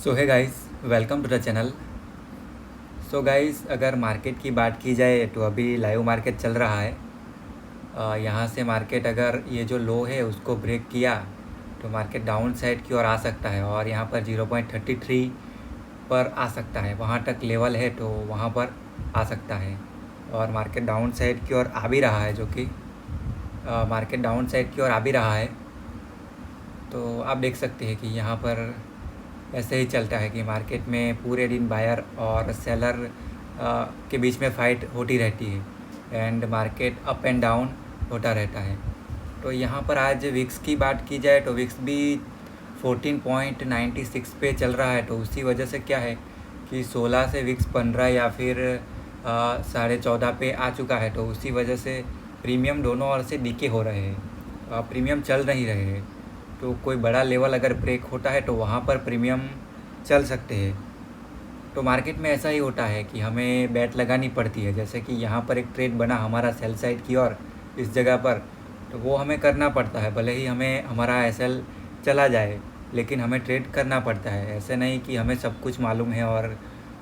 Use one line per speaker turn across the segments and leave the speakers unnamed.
सो है guys, welcome to the channel. So guys, अगर market की बात की जाए तो अभी लाइव मार्केट चल रहा है। यहाँ से मार्केट अगर ये जो लो है उसको ब्रेक किया तो मार्केट डाउन साइड की ओर आ सकता है और यहाँ पर 0.33 पर आ सकता है। वहाँ तक लेवल है तो वहाँ पर आ सकता है और मार्केट डाउन साइड की ओर आ भी रहा है, जो कि मार्केट डाउन साइड की ओर आ भी रहा है। तो आप देख सकते हैं कि यहाँ पर ऐसे ही चलता है कि मार्केट में पूरे दिन बायर और सेलर के बीच में फ़ाइट होती रहती है and market up and down होता रहता है। तो यहाँ पर आज विक्स की बात की जाए तो विक्स भी 14.96 पे चल रहा है। तो उसी वजह से क्या है कि 16 से विक्स 15 या फिर 14.5 पे आ चुका है। तो उसी वजह से प्रीमियम दोनों ओर से डीके हो रहे हैं, प्रीमियम चल नहीं रहे हैं। तो कोई बड़ा लेवल अगर ब्रेक होता है तो वहाँ पर प्रीमियम चल सकते हैं। तो मार्केट में ऐसा ही होता है कि हमें बैट लगानी पड़ती है। जैसे कि यहाँ पर एक ट्रेड बना हमारा सेल साइड की और इस जगह पर, तो वो हमें करना पड़ता है। भले ही हमें हमारा एसएल चला जाए लेकिन हमें ट्रेड करना पड़ता है। ऐसे नहीं कि हमें सब कुछ मालूम है और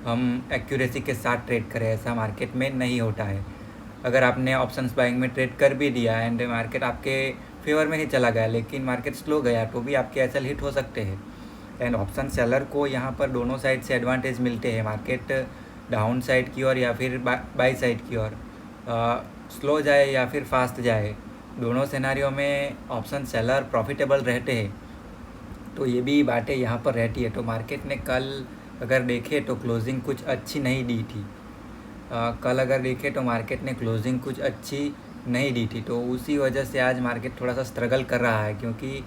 हम एक्यूरेसी के साथ ट्रेड करें, ऐसा मार्केट में नहीं होता है। अगर आपने ऑप्शंस बाइंग में ट्रेड कर भी दिया एंड मार्केट आपके फेवर में ही चला गया लेकिन मार्केट स्लो गया तो भी आपके एसएल हिट हो सकते हैं। एंड ऑप्शन सेलर को यहाँ पर दोनों साइड से एडवांटेज मिलते हैं, मार्केट डाउन साइड की ओर या फिर बाई साइड की ओर स्लो जाए या फिर फास्ट जाए, दोनों सिनारियों में ऑप्शन सेलर प्रॉफिटेबल रहते हैं। तो ये भी बातें यहाँ पर रहती है। तो मार्केट ने कल अगर देखे तो क्लोजिंग कुछ अच्छी नहीं दी थी। कल अगर देखें तो मार्केट ने क्लोजिंग कुछ अच्छी नहीं दी थी। तो उसी वजह से आज मार्केट थोड़ा सा स्ट्रगल कर रहा है, क्योंकि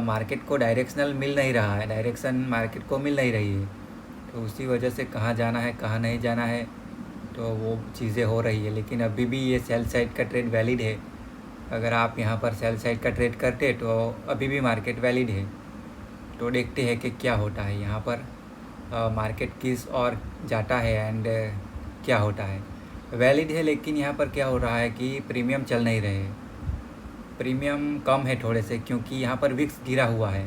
मार्केट को डायरेक्शनल मिल नहीं रहा है, डायरेक्शन मार्केट को मिल नहीं रही है। तो उसी वजह से कहाँ जाना है कहाँ नहीं जाना है तो वो चीज़ें हो रही है। लेकिन अभी भी ये सेल साइड का ट्रेड वैलिड है। अगर आप यहाँ पर सेल साइड का ट्रेड करते तो अभी भी मार्केट वैलिड है। तो देखते हैं कि क्या होता है यहाँ पर, मार्केट किस और जाता है एंड क्या होता है। वैलिड है लेकिन यहाँ पर क्या हो रहा है कि प्रीमियम चल नहीं रहे, प्रीमियम कम है थोड़े से, क्योंकि यहाँ पर विक्स गिरा हुआ है।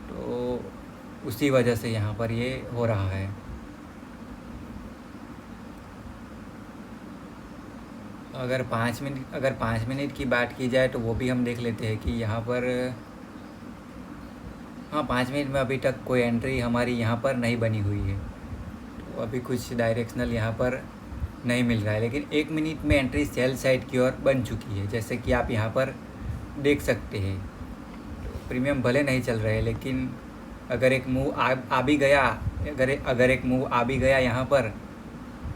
तो उसी वजह से यहाँ पर ये हो रहा है। अगर 5 मिनट की बात की जाए तो वो भी हम देख लेते हैं कि यहाँ पर, हाँ, 5 मिनट में अभी तक कोई एंट्री हमारी यहाँ पर नहीं बनी हुई है। तो अभी कुछ डायरेक्शनल यहाँ पर नहीं मिल रहा है। लेकिन 1 मिनट में एंट्री सेल साइड की ओर बन चुकी है, जैसे कि आप यहाँ पर देख सकते हैं। तो प्रीमियम भले नहीं चल रहे लेकिन अगर एक मूव आ भी गया, अगर एक मूव आ भी गया यहाँ पर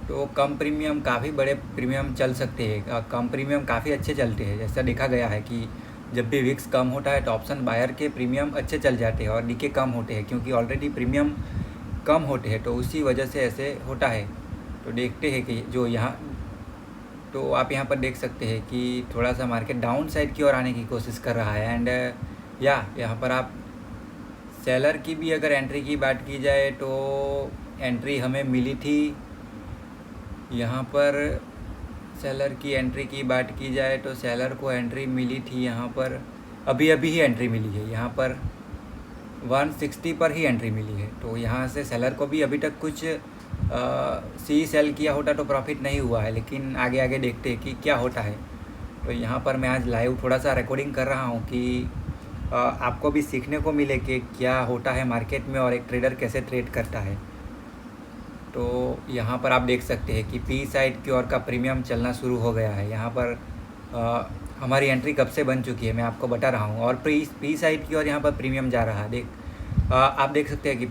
तो कम प्रीमियम काफ़ी बड़े प्रीमियम चल सकते हैं। कम प्रीमियम काफ़ी अच्छे चलते हैं। जैसा देखा गया है कि जब भी विक्स कम होता है तो ऑप्शन बायर के प्रीमियम अच्छे चल जाते हैं और डीके कम होते हैं, क्योंकि ऑलरेडी प्रीमियम कम होते हैं। तो उसी वजह से ऐसे होता है। तो देखते हैं कि जो यहाँ, तो आप यहाँ पर देख सकते हैं कि थोड़ा सा मार्केट डाउन साइड की ओर आने की कोशिश कर रहा है। एंड यहाँ पर आप सेलर की भी अगर एंट्री की बात की जाए तो एंट्री हमें मिली थी यहाँ पर। सेलर की एंट्री की बात की जाए तो सेलर को एंट्री मिली थी यहाँ पर, अभी ही एंट्री मिली है यहाँ पर, 160 पर ही एंट्री मिली है। तो यहाँ से सेलर को भी अभी तक कुछ सी सेल किया होता तो प्रॉफिट नहीं हुआ है। लेकिन आगे आगे देखते हैं कि क्या होता है। तो यहाँ पर मैं आज लाइव थोड़ा सा रिकॉर्डिंग कर रहा हूँ कि आपको भी सीखने को मिले कि क्या होता है मार्केट में और एक ट्रेडर कैसे ट्रेड करता है। तो यहाँ पर आप देख सकते हैं कि पी साइड की ओर का प्रीमियम चलना शुरू हो गया है। यहाँ पर हमारी एंट्री कब से बन चुकी है मैं आपको बता रहा हूँ। और पी साइड की ओर यहाँ पर प्रीमियम जा रहा है। आप देख सकते हैं कि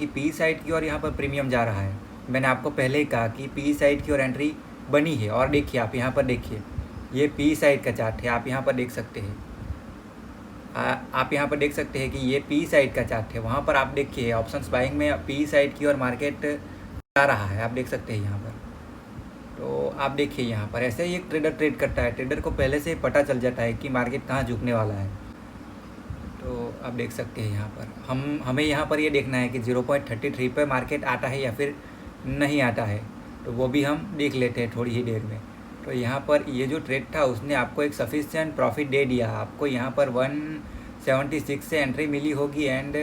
पी साइड की ओर यहाँ पर प्रीमियम जा रहा है। मैंने आपको पहले ही कहा कि पी साइड की ओर एंट्री बनी है। और देखिए, आप यहाँ पर देखिए, ये पी साइड का चार्ट है, आप यहाँ पर देख सकते हैं। आप यहाँ पर देख सकते हैं कि ये पी साइड का चार्ट है। वहाँ पर आप देखिए ऑप्शंस बाइंग में पी साइड की ओर मार्केट जा रहा है, आप देख सकते हैं यहाँ पर। तो आप देखिए यहाँ पर ऐसे ही एक ट्रेडर ट्रेड करता है। ट्रेडर को पहले से पता चल जाता है कि मार्केट कहाँ झुकने वाला है। तो आप देख सकते हैं यहाँ पर हमें यहाँ पर ये देखना है कि 0.33 पर मार्केट आता है या फिर नहीं आता है। तो वो भी हम देख लेते हैं थोड़ी ही देर में। तो यहाँ पर ये जो ट्रेड था उसने आपको एक सफिशिएंट प्रॉफिट दे दिया। आपको यहाँ पर 176 से एंट्री मिली होगी एंड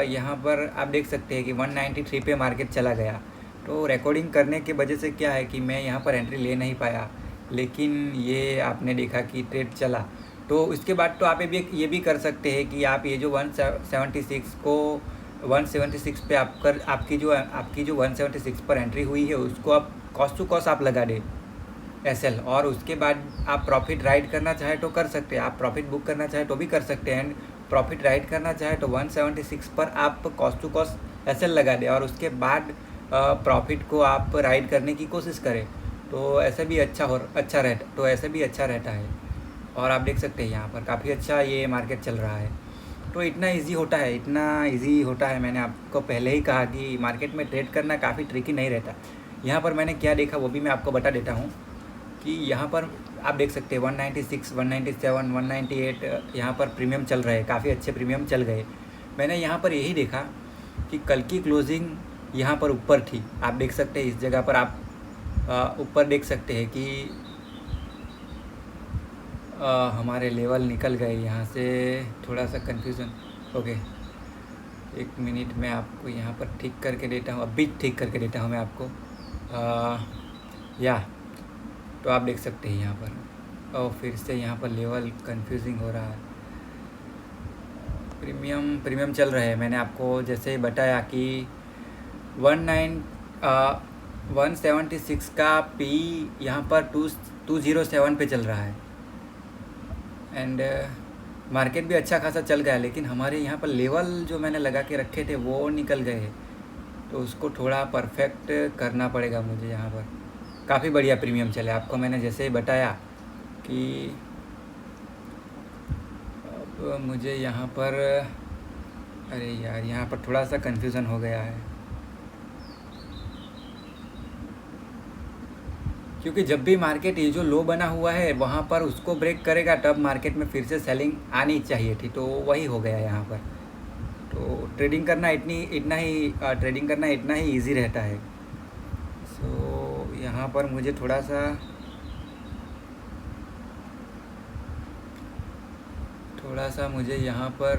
यहाँ पर आप देख सकते हैं कि 193 पे मार्केट चला गया। तो रिकॉर्डिंग करने के वजह से क्या है कि मैं यहाँ पर एंट्री ले नहीं पाया, लेकिन ये आपने देखा कि ट्रेड चला। तो उसके बाद तो आप ये भी कर सकते हैं कि आप ये जो 176 को 176 पे आपकी जो 176 पर एंट्री हुई है उसको आप कॉस्ट टू कॉस्ट आप लगा दें एसएल, और उसके बाद आप प्रॉफिट राइड करना चाहे तो कर सकते हैं, आप प्रॉफिट बुक करना चाहे तो भी कर सकते हैं। एंड प्रॉफिट राइड करना चाहे तो 176 पर आप कॉस्ट टू कॉस्ट एसएल लगा दें और उसके बाद प्रॉफिट को आप राइड करने की कोशिश करें। तो ऐसे भी ऐसे भी अच्छा रहता है। और आप देख सकते हैं यहाँ पर काफ़ी अच्छा ये मार्केट चल रहा है। तो इतना इजी होता है। मैंने आपको पहले ही कहा कि मार्केट में ट्रेड करना काफ़ी ट्रिकी नहीं रहता। यहाँ पर मैंने क्या देखा वो भी मैं आपको बता देता हूँ कि यहाँ पर आप देख सकते हैं 196, 197, 198 यहाँ पर प्रीमियम चल रहे हैं, काफ़ी अच्छे प्रीमियम चल गए। मैंने यहाँ पर यही देखा कि कल की क्लोजिंग यहाँ पर ऊपर थी। आप देख सकते हैं इस जगह पर आप ऊपर देख सकते हैं कि हमारे लेवल निकल गए यहाँ से, थोड़ा सा कन्फ्यूज़न। ओके, 1 मिनट में आपको यहाँ पर ठीक करके देता हूँ, अभी ठीक करके देता हूँ मैं आपको। तो आप देख सकते हैं यहाँ पर और फिर से यहाँ पर लेवल कंफ्यूजिंग हो रहा है। प्रीमियम चल रहे हैं। मैंने आपको जैसे बताया कि 176 का पी यहाँ पर 207 पे चल रहा है एंड मार्केट भी अच्छा खासा चल गया, लेकिन हमारे यहाँ पर लेवल जो मैंने लगा के रखे थे वो निकल गए। तो उसको थोड़ा परफेक्ट करना पड़ेगा मुझे। यहाँ पर काफ़ी बढ़िया प्रीमियम चले, आपको मैंने जैसे ही बताया कि अब मुझे यहाँ पर अरे यार यहाँ पर थोड़ा सा कन्फ्यूज़न हो गया है, क्योंकि जब भी मार्केट ये जो लो बना हुआ है वहाँ पर उसको ब्रेक करेगा तब मार्केट में फिर से सेलिंग आनी चाहिए थी, तो वही हो गया यहाँ पर। तो ट्रेडिंग करना इतना ही ईजी रहता है। सो यहाँ पर मुझे थोड़ा सा मुझे यहाँ पर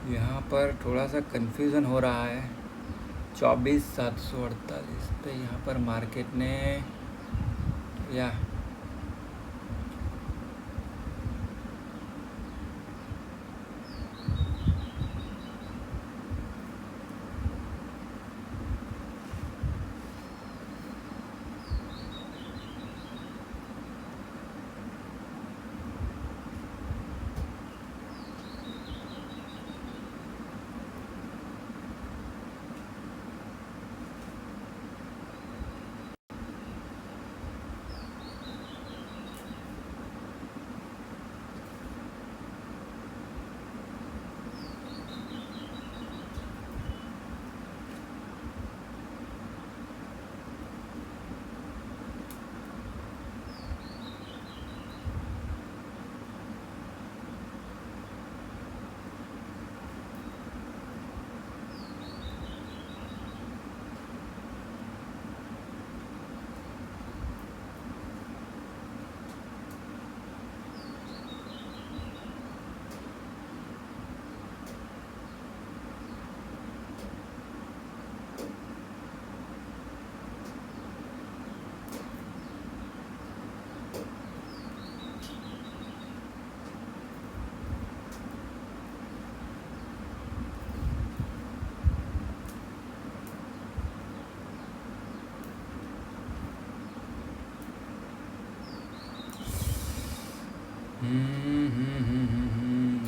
यहाँ पर थोड़ा सा कन्फ्यूज़न हो रहा है। 24,748 पे यहाँ पर मार्केट ने या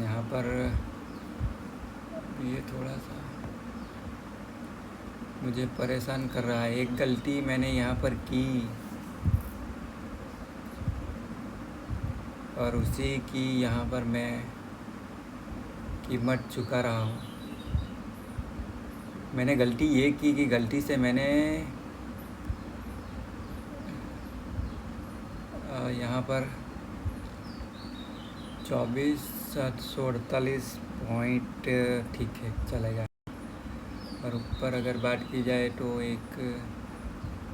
यहाँ पर ये थोड़ा सा मुझे परेशान कर रहा है। एक गलती मैंने यहाँ पर की और उसी की यहाँ पर मैं कीमत चुका रहा हूँ। मैंने गलती ये की कि गलती से मैंने यहाँ पर 24,748 पॉइंट ठीक है चलेगा। और ऊपर अगर बात की जाए तो एक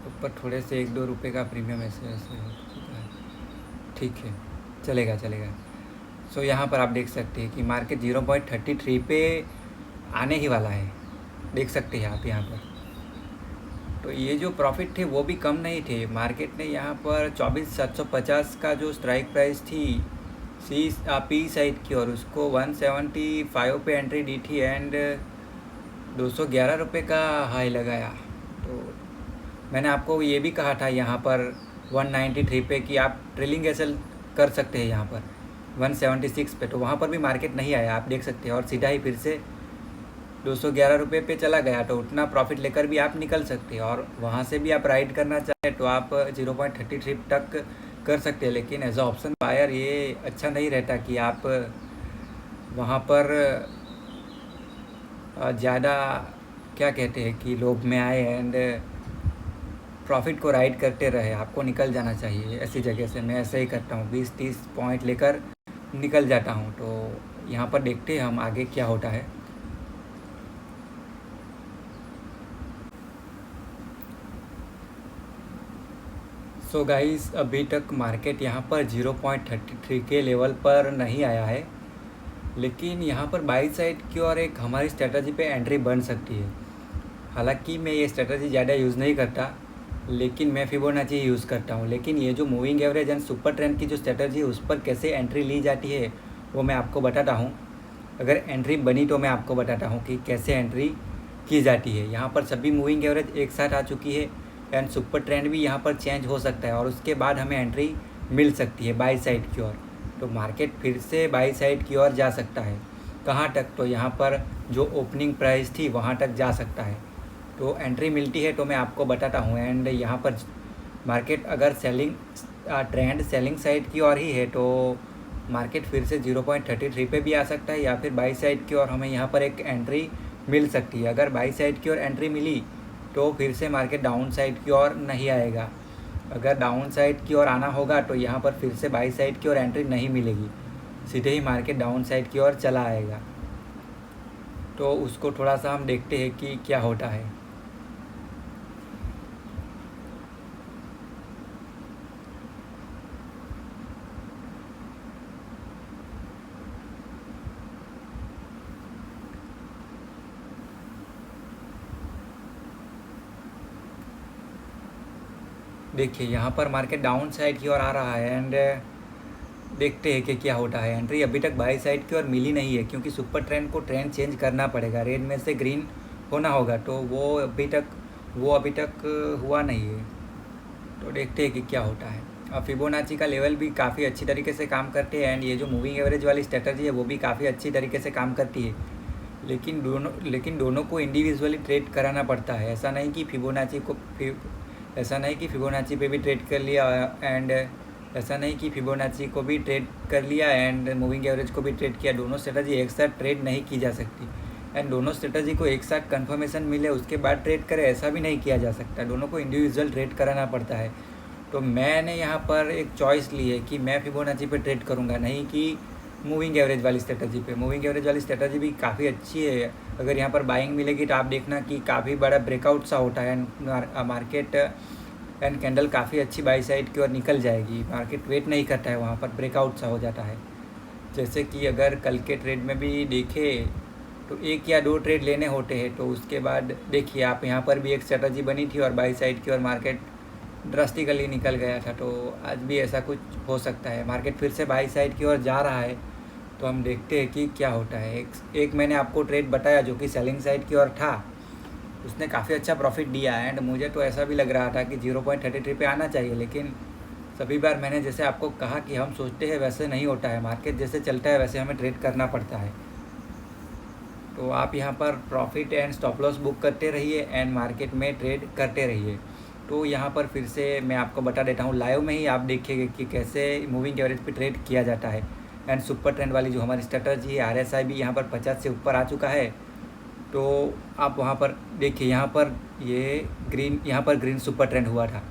ऊपर थोड़े से 1-2 रुपये का प्रीमियम ऐसे ऐसे हो चुका है। ठीक है चलेगा चलेगा। सो यहाँ पर आप देख सकते हैं कि मार्केट 0.33 पे आने ही वाला है, देख सकते हैं आप यहाँ पर। तो ये जो प्रॉफिट थे वो भी कम नहीं थे। मार्केट ने यहाँ पर 24,750 का जो स्ट्राइक प्राइस थी पी साइड की, और उसको 175 पे एंट्री दी थी एंड 211 रुपये का हाई लगाया। तो मैंने आपको ये भी कहा था यहाँ पर 193 पे कि आप ट्रेलिंग एसएल कर सकते हैं यहाँ पर 176 पे। तो वहाँ पर भी मार्केट नहीं आया, आप देख सकते हैं, और सीधा ही फिर से 211 रुपये पे चला गया। तो उतना प्रॉफिट लेकर भी आप निकल सकते हैं, और वहाँ से भी आप राइड करना चाहें तो आप 0.33 तक कर सकते हैं। लेकिन एज अ ऑप्शन बायर ये अच्छा नहीं रहता कि आप वहाँ पर ज़्यादा क्या कहते हैं कि लोभ में आए एंड प्रॉफिट को राइड करते रहे। आपको निकल जाना चाहिए ऐसी जगह से। मैं ऐसे ही करता हूँ, 20-30 पॉइंट लेकर निकल जाता हूँ। तो यहाँ पर देखते हैं हम आगे क्या होता है। सो गाइस, अभी तक मार्केट यहाँ पर 0.33 के लेवल पर नहीं आया है, लेकिन यहाँ पर बाई साइड की और एक हमारी स्ट्रेटजी पे एंट्री बन सकती है। हालांकि मैं ये स्ट्रेटजी ज़्यादा यूज़ नहीं करता, लेकिन मैं फिबोनाची ही यूज़ करता हूँ। लेकिन ये जो moving average and super trend की जो स्ट्रेटजी है उस पर कैसे एंट्री ली जाती है वो मैं आपको बताता हूँ। अगर एंट्री बनी तो मैं आपको बताता हूँ कि कैसे एंट्री की जाती है। यहाँ पर सभी मूविंग एवरेज एक साथ आ चुकी है एंड सुपर ट्रेंड भी यहाँ पर चेंज हो सकता है, और उसके बाद हमें एंट्री मिल सकती है बाई साइड की ओर। तो मार्केट फिर से बाई साइड की ओर जा सकता है। कहाँ तक? तो यहाँ पर जो ओपनिंग प्राइस थी वहाँ तक जा सकता है। तो एंट्री मिलती है तो मैं आपको बताता हूँ। एंड यहाँ पर मार्केट अगर ट्रेंड सेलिंग साइड की ओर ही है तो मार्केट फिर से 0.33 पे भी आ सकता है, या फिर बाई साइड की ओर हमें यहाँ पर एक एंट्री मिल सकती है। अगर बाई साइड की ओर एंट्री मिली तो फिर से मार्केट डाउन साइड की ओर नहीं आएगा। अगर डाउन साइड की ओर आना होगा तो यहाँ पर फिर से बाई साइड की ओर एंट्री नहीं मिलेगी, सीधे ही मार्केट डाउन साइड की ओर चला आएगा। तो उसको थोड़ा सा हम देखते हैं कि क्या होता है। देखिए यहाँ पर मार्केट डाउन साइड की ओर आ रहा है एंड देखते हैं कि क्या होता है। एंट्री अभी तक बाई साइड की ओर मिली नहीं है, क्योंकि सुपर ट्रेंड को ट्रेंड चेंज करना पड़ेगा, रेड में से ग्रीन होना होगा। तो वो अभी तक हुआ नहीं है। तो देखते हैं कि क्या होता है। अब फिबोनाची का लेवल भी काफ़ी अच्छी तरीके से काम करते हैं एंड ये जो मूविंग एवरेज वाली स्ट्रेटजी है वो भी काफ़ी अच्छी तरीके से काम करती है। लेकिन दोनों को इंडिविजुअली ट्रेड कराना पड़ता है। ऐसा नहीं कि फिबोनाची पे भी ट्रेड कर लिया एंड ऐसा नहीं कि फिबोनाची को भी ट्रेड कर लिया एंड मूविंग एवरेज को भी ट्रेड किया। दोनों स्ट्रेटजी एक साथ ट्रेड नहीं की जा सकती एंड दोनों स्ट्रेटजी को एक साथ कंफर्मेशन मिले उसके बाद ट्रेड करे, ऐसा भी नहीं किया जा सकता। दोनों को इंडिविजुअल ट्रेड कराना पड़ता है। तो मैंने यहाँ पर एक चॉइस ली है कि मैं फिबोनाची पे ट्रेड करूँगा, नहीं कि मूविंग एवरेज वाली स्ट्रेटजी पे। मूविंग एवरेज वाली स्ट्रेटजी भी काफ़ी अच्छी है। अगर यहाँ पर बाइंग मिलेगी तो आप देखना कि काफ़ी बड़ा ब्रेकआउट सा होता है मार्केट एंड कैंडल काफ़ी अच्छी बाई साइड की ओर निकल जाएगी। मार्केट वेट नहीं करता है, वहाँ पर ब्रेकआउट सा हो जाता है। जैसे कि अगर कल के ट्रेड में भी देखें तो 1 या 2 ट्रेड लेने होते हैं। तो उसके बाद देखिए आप यहाँ पर भी एक स्ट्रेटजी बनी थी और बाई साइड की ओर मार्केट ड्रास्टिकली निकल गया था। तो आज भी ऐसा कुछ हो सकता है। मार्केट फिर से बाई साइड की ओर जा रहा है, तो हम देखते हैं कि क्या होता है। एक मैंने आपको ट्रेड बताया जो कि सेलिंग साइड की ओर था, उसने काफ़ी अच्छा प्रॉफिट दिया एंड मुझे तो ऐसा भी लग रहा था कि 0.33 पे आना चाहिए, लेकिन सभी बार मैंने जैसे आपको कहा कि हम सोचते हैं वैसे नहीं होता है, मार्केट जैसे चलता है वैसे हमें ट्रेड करना पड़ता है। तो आप यहाँ पर profit and stop loss book करते रहिए एंड मार्केट में ट्रेड करते रहिए। तो यहाँ पर फिर से मैं आपको बता देता हूँ, लाइव में ही आप देखिएगा कि कैसे मूविंग एवरेज पे ट्रेड किया जाता है। एंड सुपर ट्रेंड वाली जो हमारी स्ट्रेटजी है, RSI भी यहाँ पर 50 से ऊपर आ चुका है। तो आप वहाँ पर देखिए, यहाँ पर ग्रीन सुपर ट्रेंड हुआ था,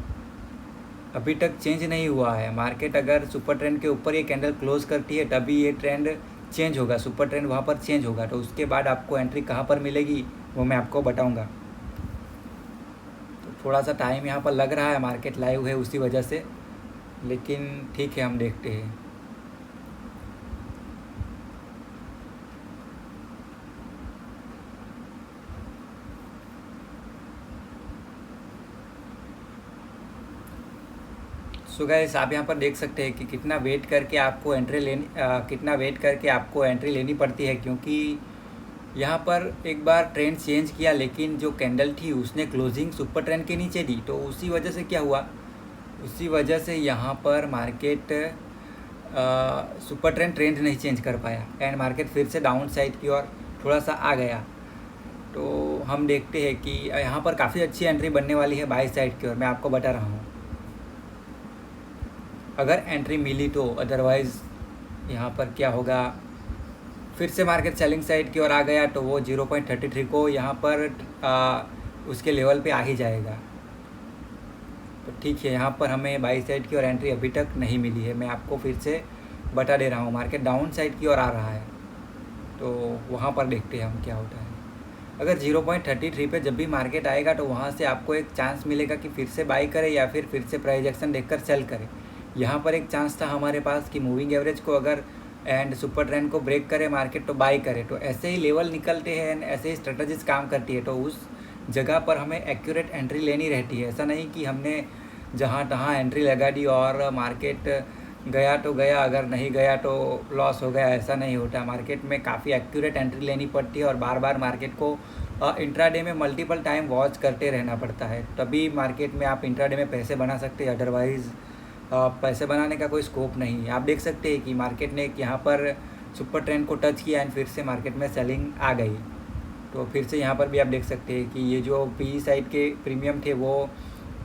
अभी तक चेंज नहीं हुआ है। मार्केट अगर सुपर ट्रेंड के ऊपर ये कैंडल क्लोज करती है तभी ये ट्रेंड चेंज होगा, सुपर ट्रेंड वहाँ पर चेंज होगा। तो उसके बाद आपको एंट्री कहाँ पर मिलेगी वो मैं आपको बताऊँगा। तो थोड़ा सा टाइम यहाँ पर लग रहा है, मार्केट लाइव है उसी वजह से, लेकिन ठीक है हम देखते हैं। सो गाइस, आप यहाँ पर देख सकते हैं कि कितना वेट करके आपको एंट्री लेनी पड़ती है, क्योंकि यहाँ पर एक बार ट्रेंड चेंज किया लेकिन जो कैंडल थी उसने क्लोजिंग सुपर ट्रेंड के नीचे दी। तो उसी वजह से क्या हुआ, उसी वजह से यहाँ पर मार्केट सुपर ट्रेंड नहीं चेंज कर पाया एंड मार्केट फिर से डाउन साइड की ओर थोड़ा सा आ गया। तो हम देखते हैं कि यहाँ पर काफ़ी अच्छी एंट्री बनने वाली है बाई साइड की ओर, मैं आपको बता रहा हूँ अगर एंट्री मिली तो। अदरवाइज़ यहाँ पर क्या होगा, फिर से मार्केट सेलिंग साइड की ओर आ गया तो वो 0.33 को यहाँ पर उसके लेवल पे आ ही जाएगा। तो ठीक है, यहाँ पर हमें बाई साइड की ओर एंट्री अभी तक नहीं मिली है। मैं आपको फिर से बता दे रहा हूँ, मार्केट डाउन साइड की ओर आ रहा है, तो वहाँ पर देखते हैं हम क्या होता है। अगर 0.33 पे जब भी मार्केट आएगा तो वहाँ से आपको एक चांस मिलेगा कि फिर से बाई करे या फिर से प्राइस एक्शन देखकर सेल करे। यहाँ पर एक चांस था हमारे पास कि मूविंग एवरेज को अगर एंड सुपर ट्रेंड को ब्रेक करे मार्केट तो बाई करे। तो ऐसे ही लेवल निकलते हैं एंड ऐसे ही स्ट्रेटजीज काम करती है। तो उस जगह पर हमें एक्यूरेट एंट्री लेनी रहती है। ऐसा नहीं कि हमने जहाँ तहाँ एंट्री लगा दी और मार्केट गया तो गया, अगर नहीं गया तो लॉस हो गया, ऐसा नहीं होता। मार्केट में काफ़ी एक्यूरेट एंट्री लेनी पड़ती है और बार बार मार्केट को इंट्राडे में मल्टीपल टाइम वॉच करते रहना पड़ता है, तभी मार्केट में आप इंट्राडे में पैसे बना सकते हैं। अदरवाइज़ पैसे बनाने का कोई स्कोप नहीं है। आप देख सकते हैं कि मार्केट ने यहाँ पर सुपर ट्रेंड को टच किया एंड फिर से मार्केट में सेलिंग आ गई। तो फिर से यहाँ पर भी आप देख सकते हैं कि ये जो पी साइड के प्रीमियम थे वो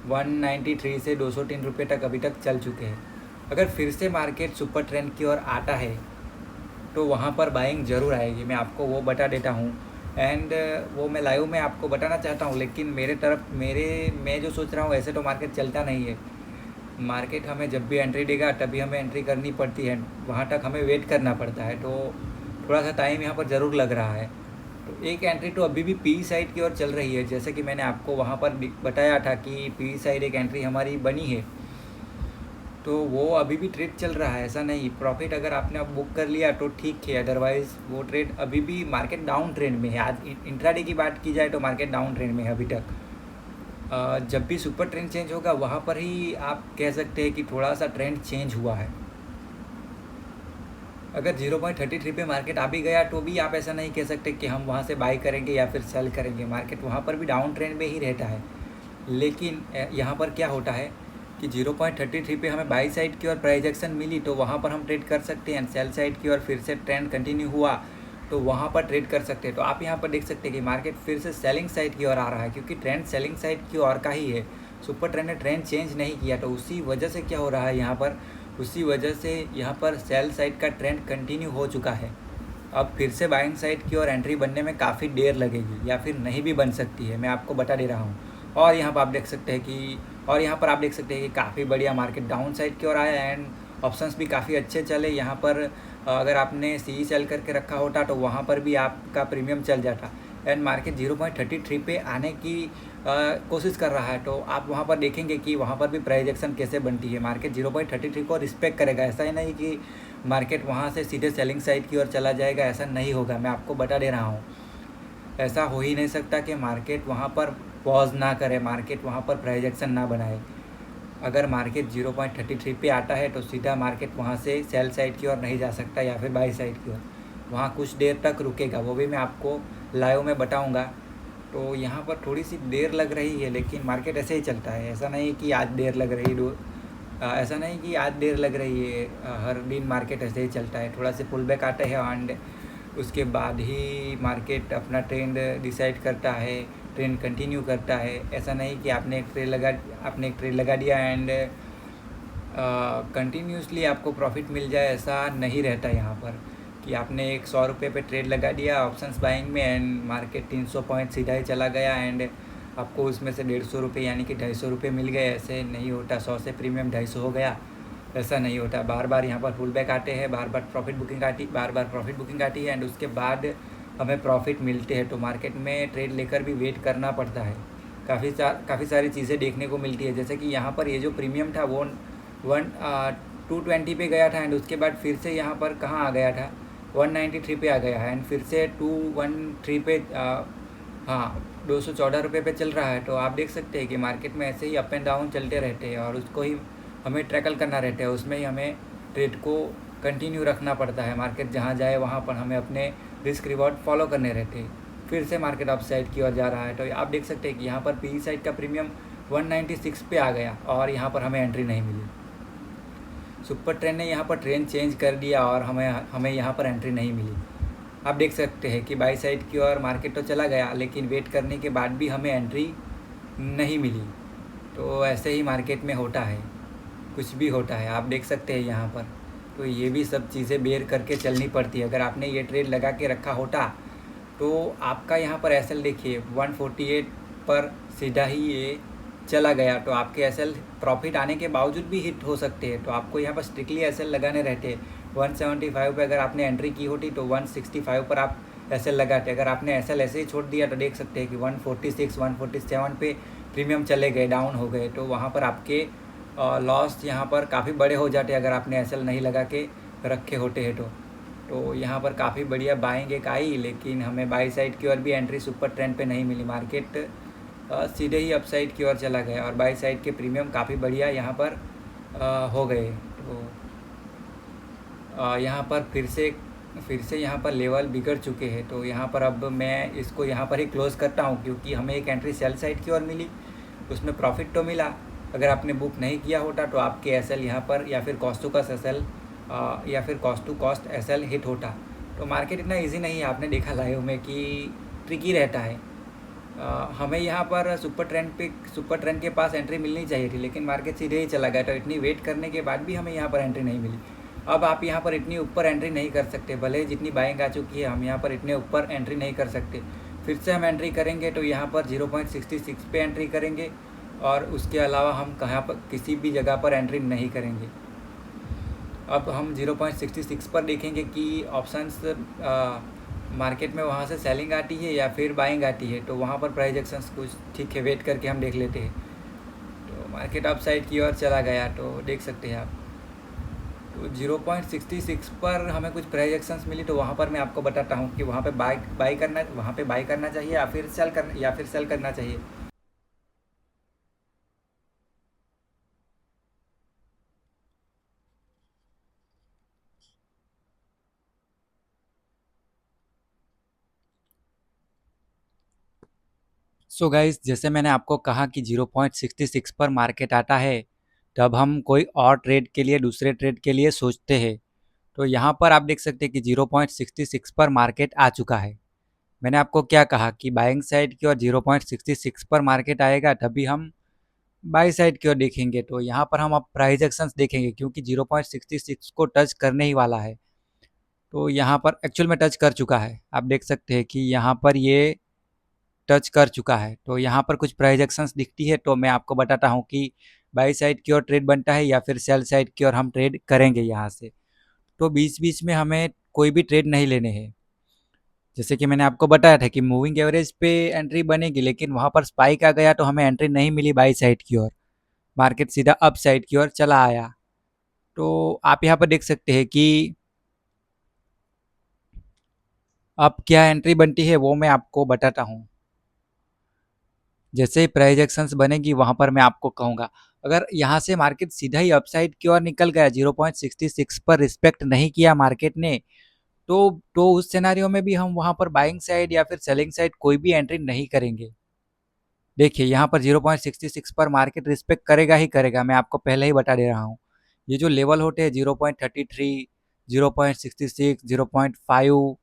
193 से 203 रुपये तक अभी तक चल चुके हैं। अगर फिर से मार्केट सुपर ट्रेंड की ओर आता है तो वहाँ पर बाइंग ज़रूर आएगी, मैं आपको वो बता देता हूँ। एंड वो मैं लाइव में आपको बताना चाहता हूँ, लेकिन मैं जो सोच रहा हूँ ऐसे तो मार्केट चलता नहीं है। मार्केट हमें जब भी एंट्री देगा तभी हमें एंट्री करनी पड़ती है, वहाँ तक हमें वेट करना पड़ता है। तो थोड़ा सा टाइम यहाँ पर ज़रूर लग रहा है। तो एक एंट्री तो अभी भी पी साइड की ओर चल रही है, जैसे कि मैंने आपको वहाँ पर बताया था कि पी साइड एक एंट्री हमारी बनी है, तो वो अभी भी ट्रेड चल रहा है। ऐसा नहीं, प्रॉफिट अगर आपने अब बुक कर लिया तो ठीक है, अदरवाइज़ वो ट्रेड अभी भी मार्केट डाउन ट्रेंड में है। आज इंट्राडे की बात की जाए तो मार्केट डाउन ट्रेंड में है अभी तक। जब भी सुपर ट्रेंड चेंज होगा वहाँ पर ही आप कह सकते हैं कि थोड़ा सा ट्रेंड चेंज हुआ है। अगर 0.33 पे मार्केट आ भी गया तो भी आप ऐसा नहीं कह सकते कि हम वहाँ से बाई करेंगे या फिर सेल करेंगे। मार्केट वहाँ पर भी डाउन ट्रेंड में ही रहता है। लेकिन यहाँ पर क्या होता है कि 0.33 पे हमें बाई साइड की ओर प्राइस एक्शन मिली तो वहाँ पर हम ट्रेड कर सकते हैं। सेल साइड की ओर फिर से ट्रेंड कंटिन्यू हुआ तो वहाँ पर ट्रेड कर सकते हैं। तो आप यहाँ पर देख सकते हैं कि मार्केट फिर से सेलिंग साइड की ओर आ रहा है, क्योंकि ट्रेंड सेलिंग साइड की ओर का ही है। सुपर ट्रेंड ने ट्रेंड चेंज नहीं किया, तो उसी वजह से क्या हो रहा है यहाँ पर, उसी वजह से यहाँ पर सेल साइड का ट्रेंड कंटिन्यू हो चुका है। अब फिर से बाइंग साइड की ओर एंट्री बनने में काफ़ी देर लगेगी या फिर नहीं भी बन सकती है, मैं आपको बता दे रहा हूँ। और यहाँ पर आप देख सकते हैं कि काफ़ी बढ़िया मार्केट डाउन साइड की ओर आया एंड ऑप्शंस भी काफ़ी अच्छे चले। यहाँ पर अगर आपने सी सेल करके रखा होता तो वहाँ पर भी आपका प्रीमियम चल जाता। एंड मार्केट 0.33 पे आने की कोशिश कर रहा है, तो आप वहाँ पर देखेंगे कि वहाँ पर भी प्राइस एक्शन कैसे बनती है। मार्केट 0.33 को रिस्पेक्ट करेगा, ऐसा ही नहीं कि मार्केट वहाँ से सीधे सेलिंग साइड की ओर चला जाएगा, ऐसा नहीं होगा। मैं आपको बता दे रहा हूँ, ऐसा हो ही नहीं सकता कि मार्केट वहाँ पर पॉज ना करे, मार्केट वहाँ पर प्राइस एक्शन ना बनाए। अगर मार्केट 0.33 पे आता है तो सीधा मार्केट वहाँ से सेल साइड की ओर नहीं जा सकता या फिर बाई साइड की ओर, वहाँ कुछ देर तक रुकेगा, वो भी मैं आपको लाइव में बताऊँगा। तो यहाँ पर थोड़ी सी देर लग रही है, लेकिन मार्केट ऐसे ही चलता है, ऐसा नहीं कि आज देर लग रही ऐसा नहीं कि आज देर लग रही है, हर दिन मार्केट ऐसे ही चलता है, थोड़ा से पुल बैक आता है एंड उसके बाद ही मार्केट अपना ट्रेंड डिसाइड करता है, ट्रेंड कंटिन्यू करता है। ऐसा नहीं कि आपने एक ट्रेड लगा दिया एंड कंटिन्यूसली आपको प्रॉफिट मिल जाए, ऐसा नहीं रहता यहाँ पर। कि आपने एक 100 रुपये पे ट्रेड लगा दिया ऑप्शंस बाइंग में एंड मार्केट 300 पॉइंट सीधा ही चला गया एंड आपको उसमें से 150 रुपये यानी कि 250 रुपये मिल गए। ऐसे नहीं होता, 100 से प्रीमियम 250 हो गया, ऐसा नहीं होता। बार बार यहाँ पर पुल बैक आते हैं, बार बार प्रॉफिट बुकिंग आती है एंड उसके बाद हमें प्रॉफिट मिलते हैं। तो मार्केट में ट्रेड लेकर भी वेट करना पड़ता है, काफ़ी सारी चीज़ें देखने को मिलती है। जैसे कि यहाँ पर ये जो प्रीमियम था वो 220 पे गया था एंड उसके बाद फिर से यहाँ पर कहाँ आ गया था, 193 पे आ गया है एंड फिर से 213 पे हाँ 214 रुपये पे चल रहा है। तो आप देख सकते हैं कि मार्केट में ऐसे ही अप एंड डाउन चलते रहते हैं और उसको ही हमें ट्रैकल करना रहता है, उसमें ही हमें ट्रेड को कंटिन्यू रखना पड़ता है। मार्केट जहाँ जाए वहाँ पर हमें अपने रिस्क रिवॉर्ड फॉलो करने रहते हैं। फिर से मार्केट अप साइड की ओर जा रहा है, तो आप देख सकते हैं कि यहाँ पर पी साइड का प्रीमियम 196 पे आ गया और यहाँ पर हमें एंट्री नहीं मिली। सुपर ट्रेंड ने यहाँ पर ट्रेंड चेंज कर दिया और हमें यहाँ पर एंट्री नहीं मिली। आप देख सकते हैं कि बाई साइड की ओर मार्केट तो चला गया लेकिन वेट करने के बाद भी हमें एंट्री नहीं मिली। तो ऐसे ही मार्केट में होता है, कुछ भी होता है, आप देख सकते हैं यहाँ पर। तो ये भी सब चीज़ें बेयर करके चलनी पड़ती है। अगर आपने ये ट्रेड लगा के रखा होता तो आपका यहाँ पर एसएल देखिए 148 पर सीधा ही ये चला गया, तो आपके एसएल प्रॉफिट आने के बावजूद भी हिट हो सकते हैं। तो आपको यहाँ पर स्ट्रिक्टली एसएल लगाने रहते हैं। 175 पे अगर आपने एंट्री की होती तो 165 पर आप एसएल लगाते। अगर आपने एसएल ऐसे ही छोड़ दिया तो देख सकते हैं कि 146 147 पे प्रीमियम चले गए, डाउन हो गए। तो वहाँ पर आपके लॉस यहाँ पर काफ़ी बड़े हो जाते अगर आपने एसएल नहीं लगा के रखे होते हैं तो यहाँ पर काफ़ी बढ़िया बाइंग एक आई, लेकिन हमें बाई साइड की ओर भी एंट्री सुपर ट्रेंड पे नहीं मिली। मार्केट सीधे ही अपसाइड की ओर चला गया और बाई साइड के प्रीमियम काफ़ी बढ़िया यहाँ पर हो गए। तो यहाँ पर फिर से यहाँ पर लेवल बिगड़ चुके हैं। तो यहाँ पर अब मैं इसको यहाँ पर ही क्लोज़ करता हूँ, क्योंकि हमें एक एंट्री सेल साइड की ओर मिली, उसमें प्रॉफिट तो मिला। अगर आपने बुक नहीं किया होता तो आपके एसएल यहाँ पर या फिर कॉस्ट टू कॉस्ट एसएल या फिर cost to cost SL hit होता। तो मार्केट इतना इजी नहीं है, आपने देखा लाइव में कि ट्रिकी रहता है। हमें यहाँ पर सुपर ट्रेंड के पास एंट्री मिलनी चाहिए थी, लेकिन मार्केट सीधे ही चला गया। तो इतनी वेट करने के बाद भी हमें यहाँ पर एंट्री नहीं मिली। अब आप यहाँ पर इतनी ऊपर एंट्री नहीं कर सकते, भले ही जितनी बाइंग आ चुकी है हम यहाँ पर इतने ऊपर एंट्री नहीं कर सकते। फिर से हम एंट्री करेंगे तो यहाँ पर 0.66 पे एंट्री करेंगे और उसके अलावा हम कहाँ पर किसी भी जगह पर एंट्री नहीं करेंगे। अब हम 0.66 पर देखेंगे कि ऑप्शंस मार्केट में वहाँ से सेलिंग आती है या फिर बाइंग आती है। तो वहाँ पर प्राइस एक्शंस कुछ ठीक है, वेट करके हम देख लेते हैं। तो मार्केट अप साइड की ओर चला गया, तो देख सकते हैं आप। तो 0.66 पर हमें कुछ प्राइस एक्शंस मिली, तो वहाँ पर मैं आपको बताता हूँ कि वहाँ पे बाई करना चाहिए या फिर सेल करना चाहिए। सो गाइस, जैसे मैंने आपको कहा कि 0.66 पर मार्केट आता है तब हम कोई और ट्रेड के लिए, दूसरे ट्रेड के लिए सोचते हैं। तो यहाँ पर आप देख सकते हैं कि 0.66 पर मार्केट आ चुका है। मैंने आपको क्या कहा कि बाइंग साइड की ओर 0.66 पर मार्केट आएगा तभी हम बाई साइड की ओर देखेंगे। तो यहाँ पर हम अब प्राइस एक्शंस देखेंगे, क्योंकि 0.66 को टच करने ही वाला है। तो यहाँ पर एक्चुअल में टच कर चुका है, आप देख सकते हैं कि यहाँ पर ये टच कर चुका है। तो यहाँ पर कुछ प्राइस एक्शंस दिखती है, तो मैं आपको बताता हूँ कि बाई साइड की ओर ट्रेड बनता है या फिर सेल साइड की ओर हम ट्रेड करेंगे यहाँ से। तो बीच बीच में हमें कोई भी ट्रेड नहीं लेने हैं। जैसे कि मैंने आपको बताया था कि मूविंग एवरेज पे एंट्री बनेगी, लेकिन वहाँ पर स्पाइक आ गया तो हमें एंट्री नहीं मिली बाई साइड की ओर। मार्केट सीधा अप साइड की ओर चला आया। तो आप यहाँ पर देख सकते हैं कि अब क्या एंट्री बनती है वो मैं आपको बताता हूँ। जैसे ही प्राइस एक्शंस बनेगी वहाँ पर मैं आपको कहूँगा। अगर यहाँ से मार्केट सीधा ही अपसाइड की ओर निकल गया, 0.66 पर रिस्पेक्ट नहीं किया मार्केट ने, तो उस सिनेरियो में भी हम वहाँ पर बाइंग साइड या फिर सेलिंग साइड कोई भी एंट्री नहीं करेंगे। देखिए यहाँ पर 0.66 पर मार्केट रिस्पेक्ट करेगा ही करेगा, मैं आपको पहले ही बता दे रहा हूँ। ये जो लेवल होते हैं 0.33, 0.66, 0.5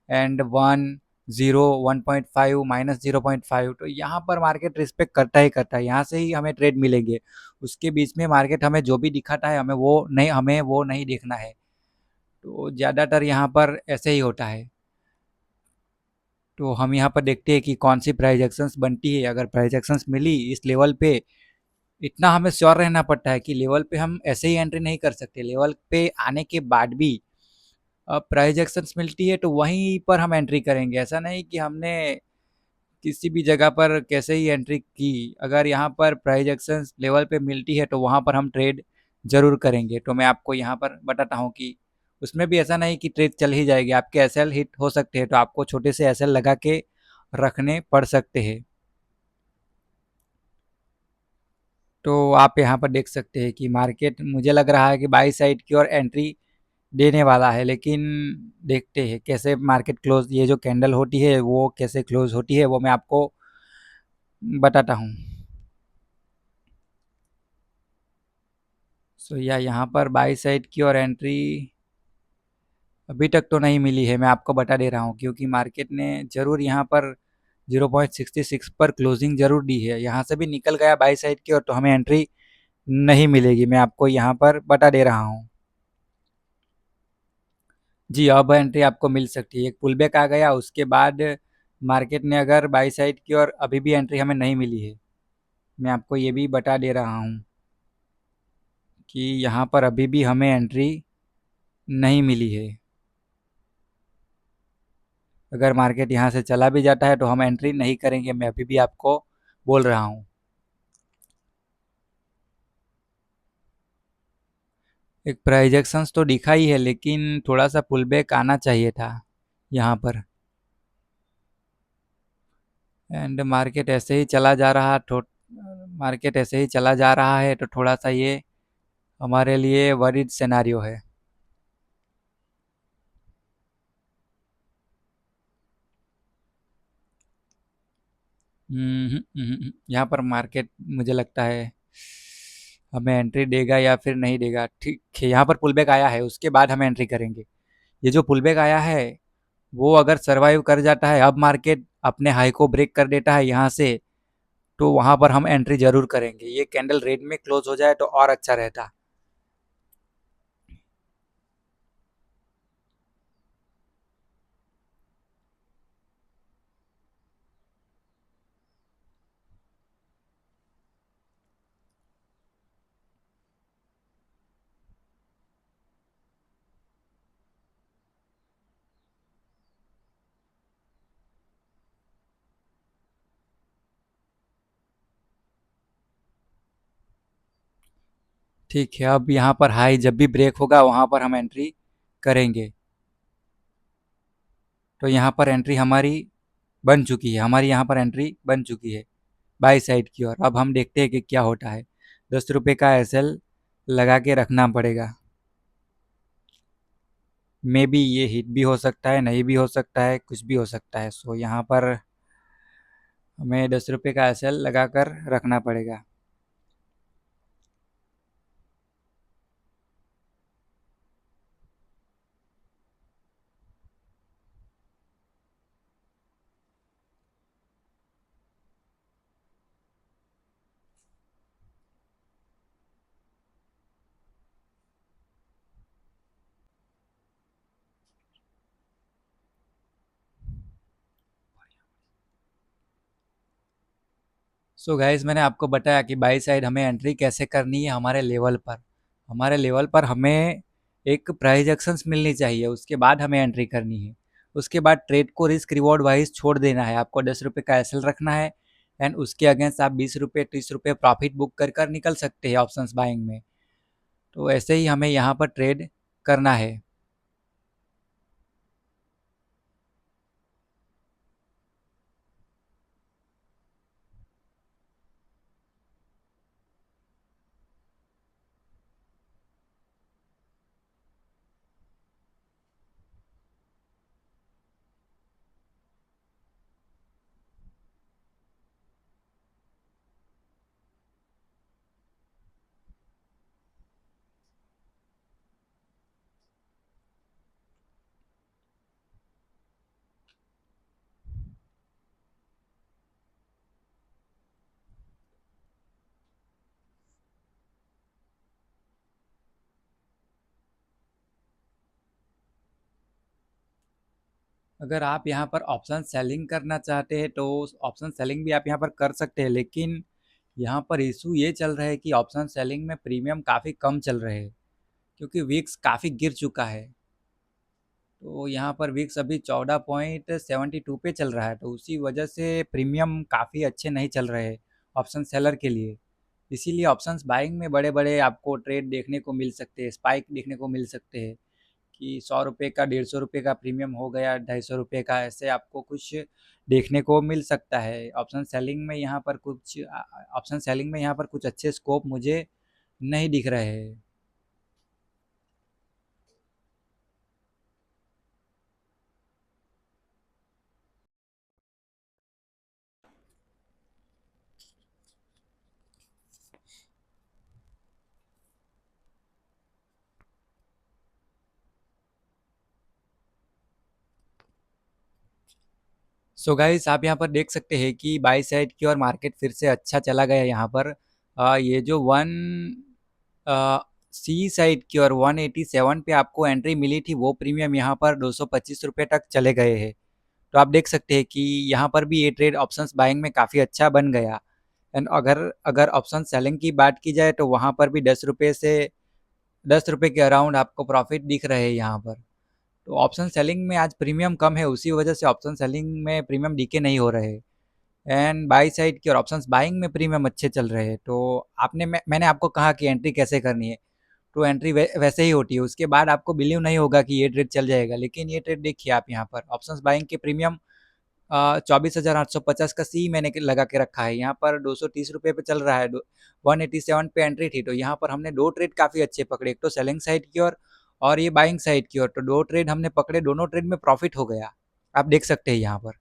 एंड 1, 0, 1.5 माइनस 0.5, तो यहाँ पर मार्केट रिस्पेक्ट करता ही करता है, यहाँ से ही हमें ट्रेड मिलेंगे। उसके बीच में मार्केट हमें जो भी दिखाता है हमें वो नहीं देखना है। तो ज़्यादातर यहाँ पर ऐसे ही होता है। तो हम यहाँ पर देखते हैं कि कौन सी प्राइस एक्शंस बनती है। अगर प्राइस एक्शंस मिली इस लेवल पे, इतना हमें श्योर रहना पड़ता है कि लेवल पे हम ऐसे ही एंट्री नहीं कर सकते। लेवल पे आने के बाद भी प्राइस एक्शंस मिलती है तो वहीं पर हम एंट्री करेंगे। ऐसा नहीं कि हमने किसी भी जगह पर कैसे ही एंट्री की, अगर यहाँ पर प्राइस एक्शंस लेवल पे मिलती है तो वहाँ पर हम ट्रेड ज़रूर करेंगे। तो मैं आपको यहाँ पर बताता हूँ कि उसमें भी ऐसा नहीं कि ट्रेड चल ही जाएगी, आपके एसएल हिट हो सकते हैं, तो आपको छोटे से एसएल लगा के रखने पड़ सकते हैं। तो आप यहाँ पर देख सकते हैं कि मार्केट मुझे लग रहा है कि बाई साइड की ओर एंट्री देने वाला है, लेकिन देखते हैं कैसे मार्केट क्लोज, ये जो कैंडल होती है वो कैसे क्लोज होती है वो मैं आपको बताता हूँ। सो या यहाँ पर बाई साइड की ओर एंट्री अभी तक तो नहीं मिली है, मैं आपको बता दे रहा हूँ, क्योंकि मार्केट ने ज़रूर यहाँ पर 0.66 पर क्लोजिंग ज़रूर दी है। यहाँ से भी निकल गया बाई साइड की ओर तो हमें एंट्री नहीं मिलेगी, मैं आपको यहाँ पर बता दे रहा हूँ। जी, अब एंट्री आपको मिल सकती है। एक पुल बैक आ गया, उसके बाद मार्केट ने अगर बाई साइड की ओर अभी भी एंट्री हमें नहीं मिली है, मैं आपको ये भी बता दे रहा हूँ कि यहाँ पर अभी भी हमें एंट्री नहीं मिली है। अगर मार्केट यहाँ से चला भी जाता है तो हम एंट्री नहीं करेंगे, मैं अभी भी आपको बोल रहा हूँ। एक प्राइजेक्शंस तो दिखा ही है, लेकिन थोड़ा सा पुल बैक आना चाहिए था यहाँ पर। एंड मार्केट ऐसे ही चला जा रहा थो मार्केट ऐसे ही चला जा रहा है तो थोड़ा सा ये हमारे लिए वरीड सिनेरियो है। यहाँ पर मार्केट मुझे लगता है हमें एंट्री देगा या फिर नहीं देगा। ठीक है, यहाँ पर पुल बैक आया है, उसके बाद हम एंट्री करेंगे। ये जो पुल बैक आया है वो अगर सर्वाइव कर जाता है, अब मार्केट अपने हाई को ब्रेक कर देता है यहाँ से, तो वहाँ पर हम एंट्री ज़रूर करेंगे। ये कैंडल रेड में क्लोज हो जाए तो और अच्छा रहता। ठीक है, अब यहाँ पर हाई जब भी ब्रेक होगा वहाँ पर हम एंट्री करेंगे। तो यहाँ पर एंट्री हमारी बन चुकी है, हमारी यहाँ पर एंट्री बन चुकी है बाई साइड की ओर। अब हम देखते हैं कि क्या होता है। 10 रुपये का एसएल लगा के रखना पड़ेगा। मे बी ये हिट भी हो सकता है, नहीं भी हो सकता है, कुछ भी हो सकता है। सो यहाँ पर हमें 10 रुपये का एसएल लगा कर रखना पड़ेगा। सो गाइस, मैंने आपको बताया कि बाई साइड हमें एंट्री कैसे करनी है। हमारे लेवल पर, हमें एक प्राइस एक्शंस मिलनी चाहिए, उसके बाद हमें एंट्री करनी है। उसके बाद ट्रेड को रिस्क रिवॉर्ड वाइज छोड़ देना है। आपको 10 रुपये का एसएल रखना है एंड उसके अगेंस्ट आप 20 रुपये 30 रुपये प्रॉफिट बुक कर कर निकल सकते हैं ऑप्शंस बाइंग में। तो ऐसे ही हमें यहाँ पर ट्रेड करना है। अगर आप यहाँ पर ऑप्शन सेलिंग करना चाहते हैं तो ऑप्शन सेलिंग भी आप यहाँ पर कर सकते हैं, लेकिन यहाँ पर इशू ये चल रहा है कि ऑप्शन सेलिंग में प्रीमियम काफ़ी कम चल रहे हैं, क्योंकि विक्स काफ़ी गिर चुका है। तो यहाँ पर विक्स अभी 14.72 पे चल रहा है, तो उसी वजह से प्रीमियम काफ़ी अच्छे नहीं चल रहे हैं ऑप्शन सेलर के लिए। इसीलिए ऑप्शंस बाइंग में बड़े-बड़े आपको ट्रेड देखने को मिल सकते हैं, स्पाइक देखने को मिल सकते हैं कि ₹100 का ₹150 का प्रीमियम हो गया, ₹250 का, ऐसे आपको कुछ देखने को मिल सकता है। ऑप्शन सेलिंग में यहाँ पर कुछ अच्छे स्कोप मुझे नहीं दिख रहे हैं। सो गाइस, आप यहाँ पर देख सकते हैं कि बाई साइड की ओर मार्केट फिर से अच्छा चला गया यहाँ पर। ये जो वन सी साइड की ओर 187 पे आपको एंट्री मिली थी, वो प्रीमियम यहाँ पर ₹225 तक चले गए हैं। तो आप देख सकते हैं कि यहाँ पर भी ये ट्रेड ऑप्शंस बाइंग में काफ़ी अच्छा बन गया। एंड अगर अगर ऑप्शन सेलिंग की बात की जाए तो वहाँ पर भी ₹10 के अराउंड आपको प्रॉफिट दिख रहे हैं यहाँ पर। तो ऑप्शन सेलिंग में आज प्रीमियम कम है, उसी वजह से ऑप्शन सेलिंग में प्रीमियम डीके नहीं हो रहे। एंड बाई साइड की और ऑप्शंस बाइंग में प्रीमियम अच्छे चल रहे हैं। तो मैंने आपको कहा कि एंट्री कैसे करनी है, तो एंट्री वैसे ही होती है। उसके बाद आपको बिलीव नहीं होगा कि ये ट्रेड चल जाएगा, लेकिन ये ट्रेड देखिए आप यहाँ पर ऑप्शंस बाइंग के प्रीमियम 24,850 का सी मैंने लगा के रखा है। यहाँ पर ₹230 पे चल रहा है, 187 पे एंट्री थी, तो यहाँ पर हमने दो ट्रेड काफ़ी अच्छे पकड़े, एक तो सेलिंग साइड की और ये बाइंग साइड की ओर। तो दो ट्रेड हमने पकड़े, दोनों ट्रेड में प्रॉफिट हो गया, आप देख सकते हैं यहाँ पर।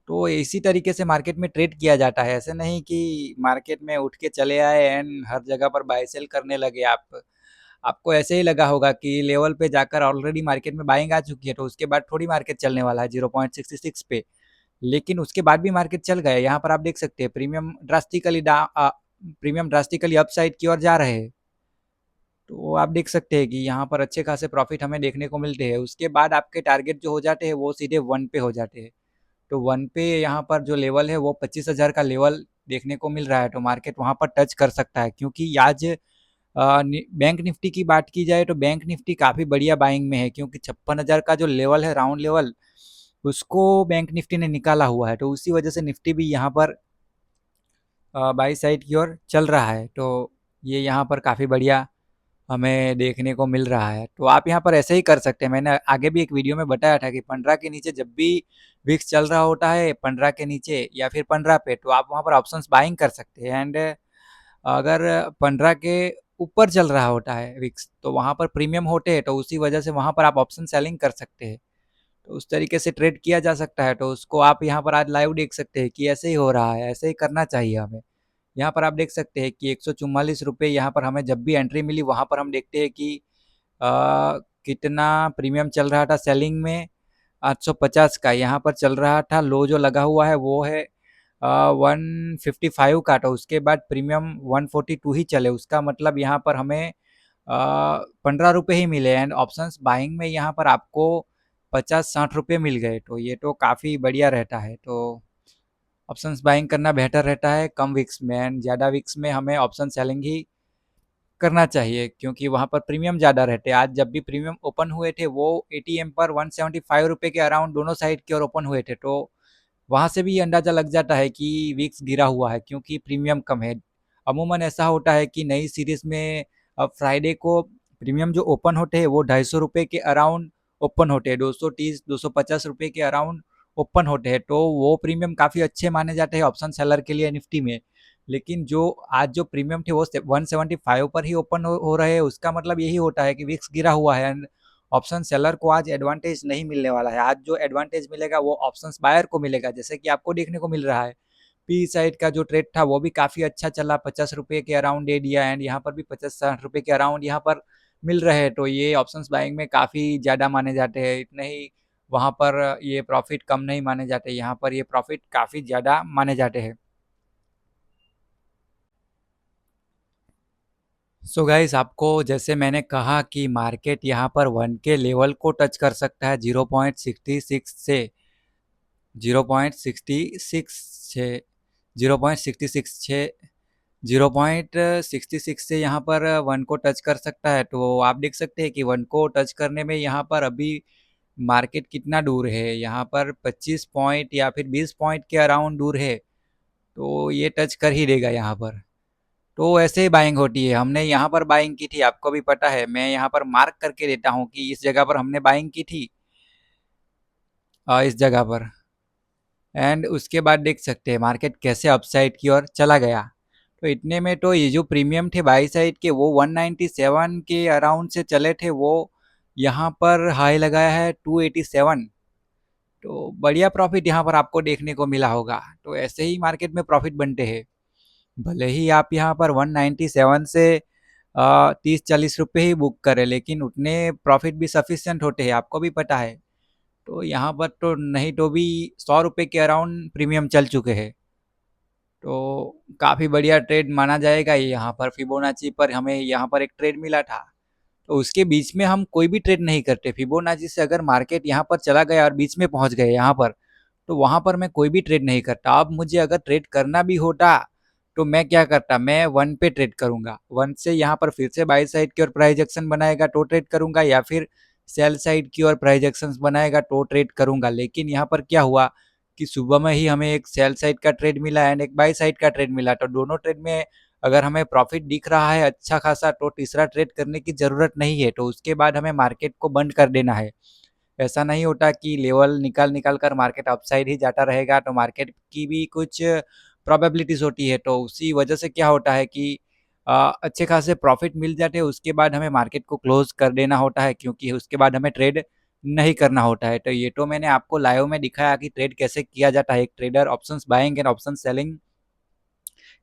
तो इसी तरीके से मार्केट में ट्रेड किया जाता है, ऐसे नहीं कि मार्केट में उठ के चले आए एंड हर जगह पर बाय सेल करने लगे आप। आपको ऐसे ही लगा होगा कि लेवल पे जाकर ऑलरेडी मार्केट में बाइंग आ चुकी है, तो उसके बाद थोड़ी मार्केट चलने वाला है 0.66 पे। लेकिन उसके बाद भी मार्केट चल गया। यहाँ पर आप देख सकते हैं प्रीमियम ड्रास्टिकली अपसाइड की ओर जा रहे हैं। तो आप देख सकते हैं कि यहाँ पर अच्छे खासे प्रॉफिट हमें देखने को मिलते हैं। उसके बाद आपके टारगेट जो हो जाते हैं वो सीधे 1 पे हो जाते हैं। तो 1 पे यहाँ पर जो लेवल है वो 25,000 का लेवल देखने को मिल रहा है, तो मार्केट वहाँ पर टच कर सकता है, क्योंकि आज बैंक निफ्टी की बात की जाए तो बैंक निफ्टी काफ़ी बढ़िया बाइंग में है, क्योंकि 56,000 का जो लेवल है राउंड लेवल, उसको बैंक निफ्टी ने निकाला हुआ है। तो उसी वजह से निफ्टी भी यहाँ पर बाई साइड की ओर चल रहा है। तो ये यहाँ पर काफ़ी बढ़िया हमें देखने को मिल रहा है। तो आप यहाँ पर ऐसे ही कर सकते हैं। मैंने आगे भी एक वीडियो में बताया था कि 15 के नीचे जब भी विक्स चल रहा होता है, 15 के नीचे या फिर 15 पे, तो आप वहाँ पर ऑप्शंस बाइंग कर सकते हैं। एंड अगर 15 के ऊपर चल रहा होता है विक्स, तो वहाँ पर प्रीमियम होते हैं, तो उसी वजह से वहाँ पर आप ऑप्शन सेलिंग कर सकते हैं। तो उस तरीके से ट्रेड किया जा सकता है। तो उसको आप यहाँ पर आज लाइव देख सकते हैं कि ऐसे ही हो रहा है, ऐसे ही करना चाहिए हमें। यहाँ पर आप देख सकते हैं कि ₹144 यहाँ पर हमें जब भी एंट्री मिली, वहाँ पर हम देखते हैं कि अ, कितना प्रीमियम चल रहा था सेलिंग में, 850 का यहाँ पर चल रहा था। लो जो लगा हुआ है वो है 155 का, तो उसके बाद प्रीमियम 142 ही चले। उसका मतलब यहाँ पर हमें ₹15 ही मिले। एंड ऑप्शंस बाइंग में यहाँ पर आपको 50-60 मिल गए, तो ये तो काफ़ी बढ़िया रहता है। तो ऑप्शंस बाइंग करना बेहतर रहता है कम विक्स में। एंड ज़्यादा विक्स में हमें ऑप्शन सेलिंग ही करना चाहिए, क्योंकि वहाँ पर प्रीमियम ज़्यादा रहते हैं। आज जब भी प्रीमियम ओपन हुए थे, वो एटीएम पर ₹175 के अराउंड दोनों साइड की ओर ओपन हुए थे। तो वहाँ से भी ये अंदाज़ा लग जाता है कि विक्स गिरा हुआ है, क्योंकि प्रीमियम कम है। अमूमन ऐसा होता है कि नई सीरीज़ में फ्राइडे को प्रीमियम जो ओपन होते हैं वो ₹250 के अराउंड ओपन होते हैं, 230 ₹250 के अराउंड ओपन होते हैं। तो वो प्रीमियम काफ़ी अच्छे माने जाते हैं ऑप्शन सेलर के लिए निफ्टी में। लेकिन जो आज जो प्रीमियम थे वो 175 पर ही ओपन हो रहे हैं, उसका मतलब यही होता है कि विक्स गिरा हुआ है। एंड ऑप्शन सेलर को आज एडवांटेज नहीं मिलने वाला है। आज जो एडवांटेज मिलेगा वो ऑप्शंस बायर को मिलेगा, जैसे कि आपको देखने को मिल रहा है। पी साइड का जो ट्रेड था वो भी काफ़ी अच्छा चला, ₹50 के अराउंड दे दिया। एंड यहाँ पर भी 50-60 के अराउंड यहाँ पर मिल रहे हैं। तो ये ऑप्शंस बाइंग में काफ़ी ज़्यादा माने जाते हैं। इतने ही वहाँ पर ये प्रॉफिट कम नहीं माने जाते, यहाँ पर ये प्रॉफिट काफ़ी ज़्यादा माने जाते हैं। सो गाइस, आपको जैसे मैंने कहा कि मार्केट यहाँ पर 1 के लेवल को टच कर सकता है 0.66 से 0.66 से 0.66 0.66 से यहाँ पर 1 को टच कर सकता है। तो आप देख सकते हैं कि 1 को टच करने में यहाँ पर अभी मार्केट कितना दूर है, यहाँ पर 25 पॉइंट या फिर 20 पॉइंट के अराउंड दूर है। तो ये टच कर ही देगा यहाँ पर। तो ऐसे ही बाइंग होती है। हमने यहाँ पर बाइंग की थी, आपको भी पता है। मैं यहाँ पर मार्क करके देता हूँ कि इस जगह पर हमने बाइंग की थी, इस जगह पर। एंड उसके बाद देख सकते हैं मार्केट कैसे अपसाइड की ओर चला गया। तो इतने में तो ये जो प्रीमियम थे बाई साइड के, वो 197 के अराउंड से चले थे, वो यहाँ पर हाई लगाया है 287। तो बढ़िया प्रॉफिट यहाँ पर आपको देखने को मिला होगा। तो ऐसे ही मार्केट में प्रॉफिट बनते हैं। भले ही आप यहाँ पर 197 से 30-40 रुपये ही बुक करें, लेकिन उतने प्रॉफिट भी सफिशिएंट होते हैं, आपको भी पता है। तो यहाँ पर तो नहीं तो भी 100 रुपये के अराउंड प्रीमियम चल चुके हैं। तो काफ़ी बढ़िया ट्रेड माना जाएगा ये। यहाँ पर फिबोनाची पर हमें यहाँ पर एक ट्रेड मिला था। तो उसके बीच में हम कोई भी ट्रेड नहीं करते। फिबोनाची से अगर मार्केट यहाँ पर चला गया और बीच में पहुँच गए यहाँ पर, तो वहाँ पर मैं कोई भी ट्रेड नहीं करता। अब मुझे अगर ट्रेड करना भी होता तो मैं क्या करता, मैं 1 पे ट्रेड करूँगा। 1 से यहाँ पर फिर से बाई साइड की ओर प्राइस एक्शन बनाएगा तो ट्रेड करूँगा, या फिर सेल साइड की ओर प्राइस एक्शन बनाएगा तो ट्रेड करूँगा। लेकिन यहाँ पर क्या हुआ कि सुबह में ही हमें एक सेल साइड का ट्रेड मिला एंड एक बाई साइड का ट्रेड मिला। तो दोनों ट्रेड में अगर हमें प्रॉफिट दिख रहा है अच्छा खासा, तो तीसरा ट्रेड करने की ज़रूरत नहीं है। तो उसके बाद हमें मार्केट को बंद कर देना है। ऐसा नहीं होता कि लेवल निकाल निकाल कर मार्केट अपसाइड ही जाता रहेगा। तो मार्केट की भी कुछ प्रोबेबिलिटीज़ होती है। तो उसी वजह से क्या होता है कि अच्छे खासे प्रॉफिट मिल जाते हैं, उसके बाद हमें मार्केट को क्लोज कर देना होता है, क्योंकि उसके बाद हमें ट्रेड नहीं करना होता है। तो ये तो मैंने आपको लाइव में दिखाया कि ट्रेड कैसे किया जाता है। एक trader options buying and option selling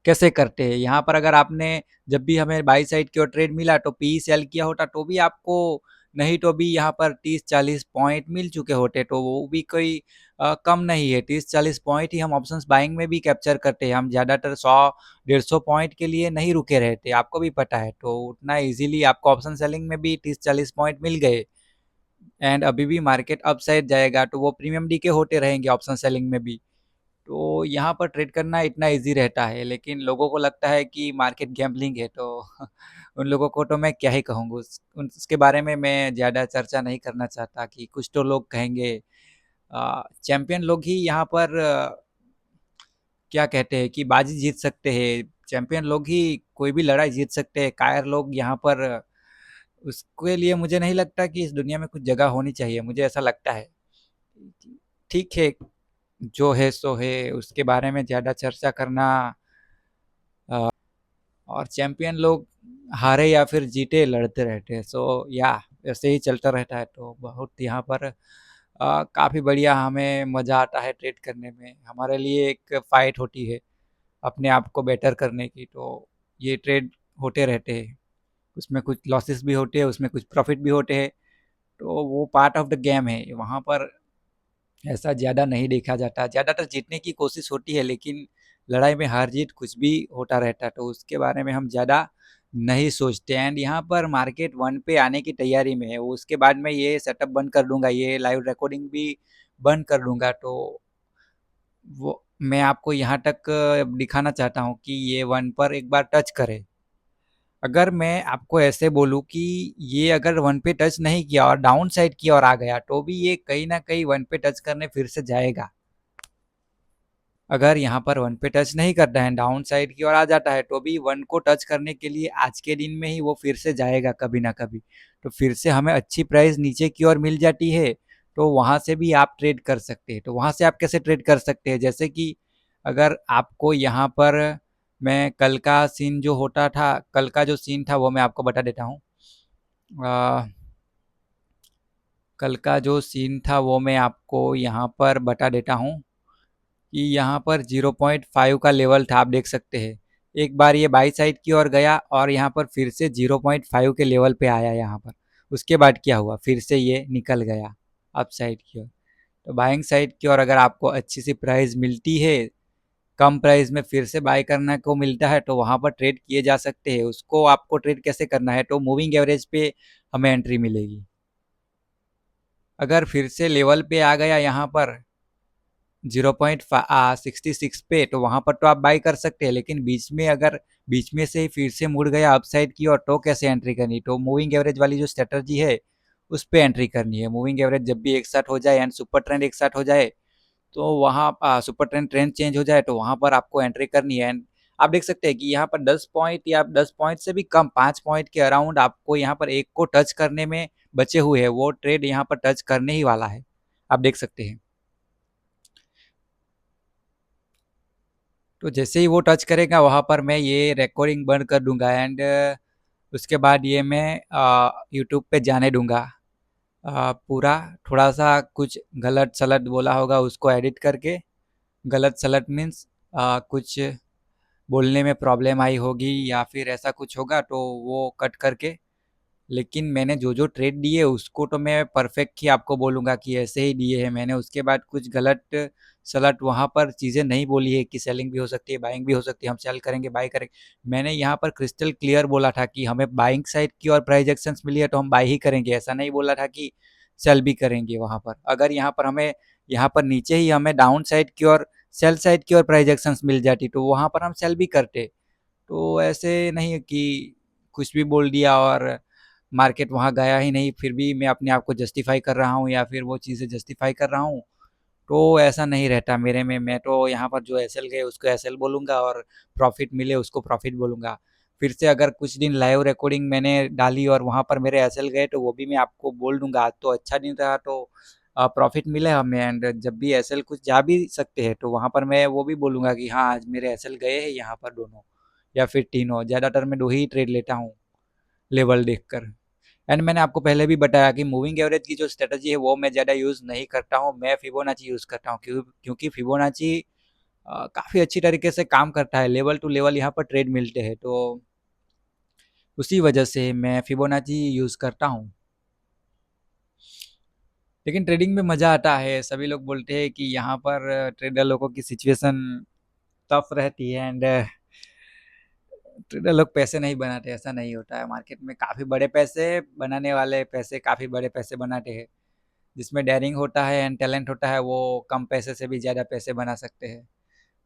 कैसे करते हैं। यहाँ पर अगर आपने जब भी हमें बाई साइड की ओर ट्रेड मिला तो पी सेल किया होता, तो भी आपको नहीं तो भी यहाँ पर 30-40 पॉइंट मिल चुके होते। तो वो भी कोई कम नहीं है। 30-40 पॉइंट ही हम ऑप्शंस बाइंग में भी कैप्चर करते हैं। हम ज़्यादातर 100-150 पॉइंट के लिए नहीं रुके रहते, आपको भी पता है। तो उतना इजीली आपको ऑप्शन सेलिंग में भी 30-40 पॉइंट मिल गए एंड अभी भी मार्केट अप साइड जाएगा, तो वो प्रीमियम डी के होते रहेंगे ऑप्शन सेलिंग में भी। तो यहाँ पर ट्रेड करना इतना ईज़ी रहता है, लेकिन लोगों को लगता है कि मार्केट गैम्बलिंग है। तो उन लोगों को तो मैं क्या ही कहूँगा, उसके बारे में मैं ज़्यादा चर्चा नहीं करना चाहता। कि कुछ तो लोग कहेंगे चैंपियन लोग ही यहाँ पर क्या कहते हैं कि बाजी जीत सकते हैं, चैंपियन लोग ही कोई भी लड़ाई जीत सकते हैं। कायर लोग यहाँ पर उसके लिए मुझे नहीं लगता कि इस दुनिया में कुछ जगह होनी चाहिए, मुझे ऐसा लगता है। ठीक है, जो है सो है, उसके बारे में ज़्यादा चर्चा करना। और चैंपियन लोग हारे या फिर जीते लड़ते रहते हैं। सो या ऐसे ही चलता रहता है। तो बहुत यहाँ पर काफ़ी बढ़िया हमें मज़ा आता है ट्रेड करने में। हमारे लिए एक फ़ाइट होती है अपने आप को बेटर करने की। तो ये ट्रेड होते रहते हैं, उसमें कुछ लॉसेस भी होते हैं, उसमें कुछ प्रॉफिट भी होते हैं। तो वो पार्ट ऑफ द गेम है। वहाँ पर ऐसा ज़्यादा नहीं देखा जाता। ज़्यादातर जीतने की कोशिश होती है, लेकिन लड़ाई में हार-जीत कुछ भी होता रहता है। तो उसके बारे में हम ज़्यादा नहीं सोचते। एंड यहाँ पर मार्केट 1 पे आने की तैयारी में है। उसके बाद मैं ये सेटअप बंद कर दूँगा, ये लाइव रिकॉर्डिंग भी बंद कर दूँगा। तो वो मैं आपको यहाँ तक दिखाना चाहता हूँ कि ये 1 पर एक बार टच करे। अगर मैं आपको ऐसे बोलूँ कि ये अगर 1 पे टच नहीं किया और डाउन साइड की ओर आ गया, तो भी ये कहीं न कहीं 1 पे टच करने फिर से जाएगा। अगर यहाँ पर 1 पे टच नहीं करता है, डाउन साइड की ओर आ जाता है, तो भी 1 को टच करने के लिए आज के दिन में ही वो फिर से जाएगा कभी ना कभी। तो फिर से हमें अच्छी प्राइस नीचे की ओर मिल जाती है, तो वहाँ से भी आप ट्रेड कर सकते हैं। तो वहाँ से आप कैसे ट्रेड कर सकते हैं? जैसे कि अगर आपको यहाँ पर मैं कल का सीन जो होता था, कल का जो सीन था वो मैं आपको बता देता हूँ। कल का जो सीन था वो मैं आपको यहाँ पर बता देता हूँ कि यहाँ पर 0.5 का लेवल था, आप देख सकते हैं। एक बार ये बाई साइड की ओर गया और यहाँ पर फिर से 0.5 के लेवल पे आया यहाँ पर। उसके बाद क्या हुआ, फिर से ये निकल गया अप साइड की ओर। तो बाइंग साइड की ओर अगर आपको अच्छी सी प्राइस मिलती है कम प्राइस में फिर से बाय करने को मिलता है, तो वहाँ पर ट्रेड किए जा सकते हैं। उसको आपको ट्रेड कैसे करना है, तो मूविंग एवरेज पे हमें एंट्री मिलेगी। अगर फिर से लेवल पे आ गया यहाँ पर 0.66 पे, तो वहाँ पर तो आप बाई कर सकते हैं, लेकिन बीच में से ही फिर से मुड़ गया अपसाइड की और, तो कैसे एंट्री करनी। तो मूविंग एवरेज वाली जो स्ट्रेटजी है उस पे एंट्री करनी है। मूविंग एवरेज जब भी एक साथ हो जाए एंड सुपर ट्रेंड एक साथ हो जाए, तो वहाँ सुपर ट्रेंड ट्रेंड चेंज हो जाए, तो वहाँ पर आपको एंट्री करनी है। एंड आप देख सकते हैं कि यहाँ पर 10 पॉइंट या 10 पॉइंट से भी कम, 5 पॉइंट के अराउंड आपको यहाँ पर एक को टच करने में बचे हुए हैं। वो ट्रेड यहाँ पर टच करने ही वाला है, आप देख सकते हैं। तो जैसे ही वो टच करेगा वहाँ पर मैं ये रिकॉर्डिंग बंद कर दूंगा, एंड उसके बाद ये मैं यूट्यूब पे जाने दूंगा। पूरा थोड़ा सा कुछ गलत सलत बोला होगा उसको एडिट करके, गलत सलत मीन्स कुछ बोलने में प्रॉब्लम आई होगी या फिर ऐसा कुछ होगा तो वो कट करके, लेकिन मैंने जो जो ट्रेड दिए उसको तो मैं परफेक्ट ही आपको बोलूँगा कि ऐसे ही दिए हैं मैंने। उसके बाद कुछ गलत सलट वहाँ पर चीज़ें नहीं बोली है कि सेलिंग भी हो सकती है, बाइंग भी हो सकती है, हम सेल करेंगे, बाई करेंगे। मैंने यहाँ पर क्रिस्टल क्लियर बोला था कि हमें बाइंग साइड की और प्राइस एक्शंस मिली है तो हम बाई ही करेंगे, ऐसा नहीं बोला था कि सेल भी करेंगे वहाँ पर। अगर यहाँ पर नीचे ही हमें डाउन साइड की और सेल साइड की और प्राइस एक्शंस मिल जाती तो वहाँ पर हम सेल भी करते। तो ऐसे नहीं है कि कुछ भी बोल दिया और मार्केट वहाँ गया ही नहीं, फिर भी मैं अपने आप को जस्टिफाई कर रहा हूँ या फिर वो चीज़ें जस्टिफाई कर रहा हूँ। तो ऐसा नहीं रहता मेरे में। मैं तो यहाँ पर जो एसएल गए उसको एसएल बोलूँगा और प्रॉफिट मिले उसको प्रॉफिट बोलूँगा। फिर से अगर कुछ दिन लाइव रिकॉर्डिंग मैंने डाली और वहाँ पर मेरे एसएल गए तो वो भी मैं आपको बोल दूंगा। आज तो अच्छा दिन रहा तो प्रॉफिट मिले हमें, एंड जब भी एसएल कुछ जा भी सकते हैं तो वहाँ पर मैं वो भी बोलूँगा कि हाँ आज मेरे एसएल गए हैं यहाँ पर दोनों या फिर तीनों। ज़्यादातर मैं दो ही ट्रेड लेता हूँ लेवल देखकर। एंड मैंने आपको पहले भी बताया कि मूविंग एवरेज की जो स्ट्रेटजी है वो मैं ज़्यादा यूज़ नहीं करता हूँ, मैं फिबोनाची यूज़ करता हूँ। क्योंकि फिबोनाची काफ़ी अच्छी तरीके से काम करता है, लेवल टू लेवल यहाँ पर ट्रेड मिलते हैं, तो उसी वजह से मैं फिबोनाची यूज़ करता हूँ। लेकिन ट्रेडिंग में मज़ा आता है। सभी लोग बोलते हैं कि यहाँ पर ट्रेडर लोगों की सिचुएशन टफ रहती है, एंड ट्रेडर लोग पैसे नहीं बनाते, ऐसा नहीं होता है। मार्केट में काफ़ी बड़े पैसे बनाने वाले पैसे काफ़ी बड़े पैसे बनाते हैं। जिसमें डेयरिंग होता है एंड टैलेंट होता है वो कम पैसे से भी ज़्यादा पैसे बना सकते हैं।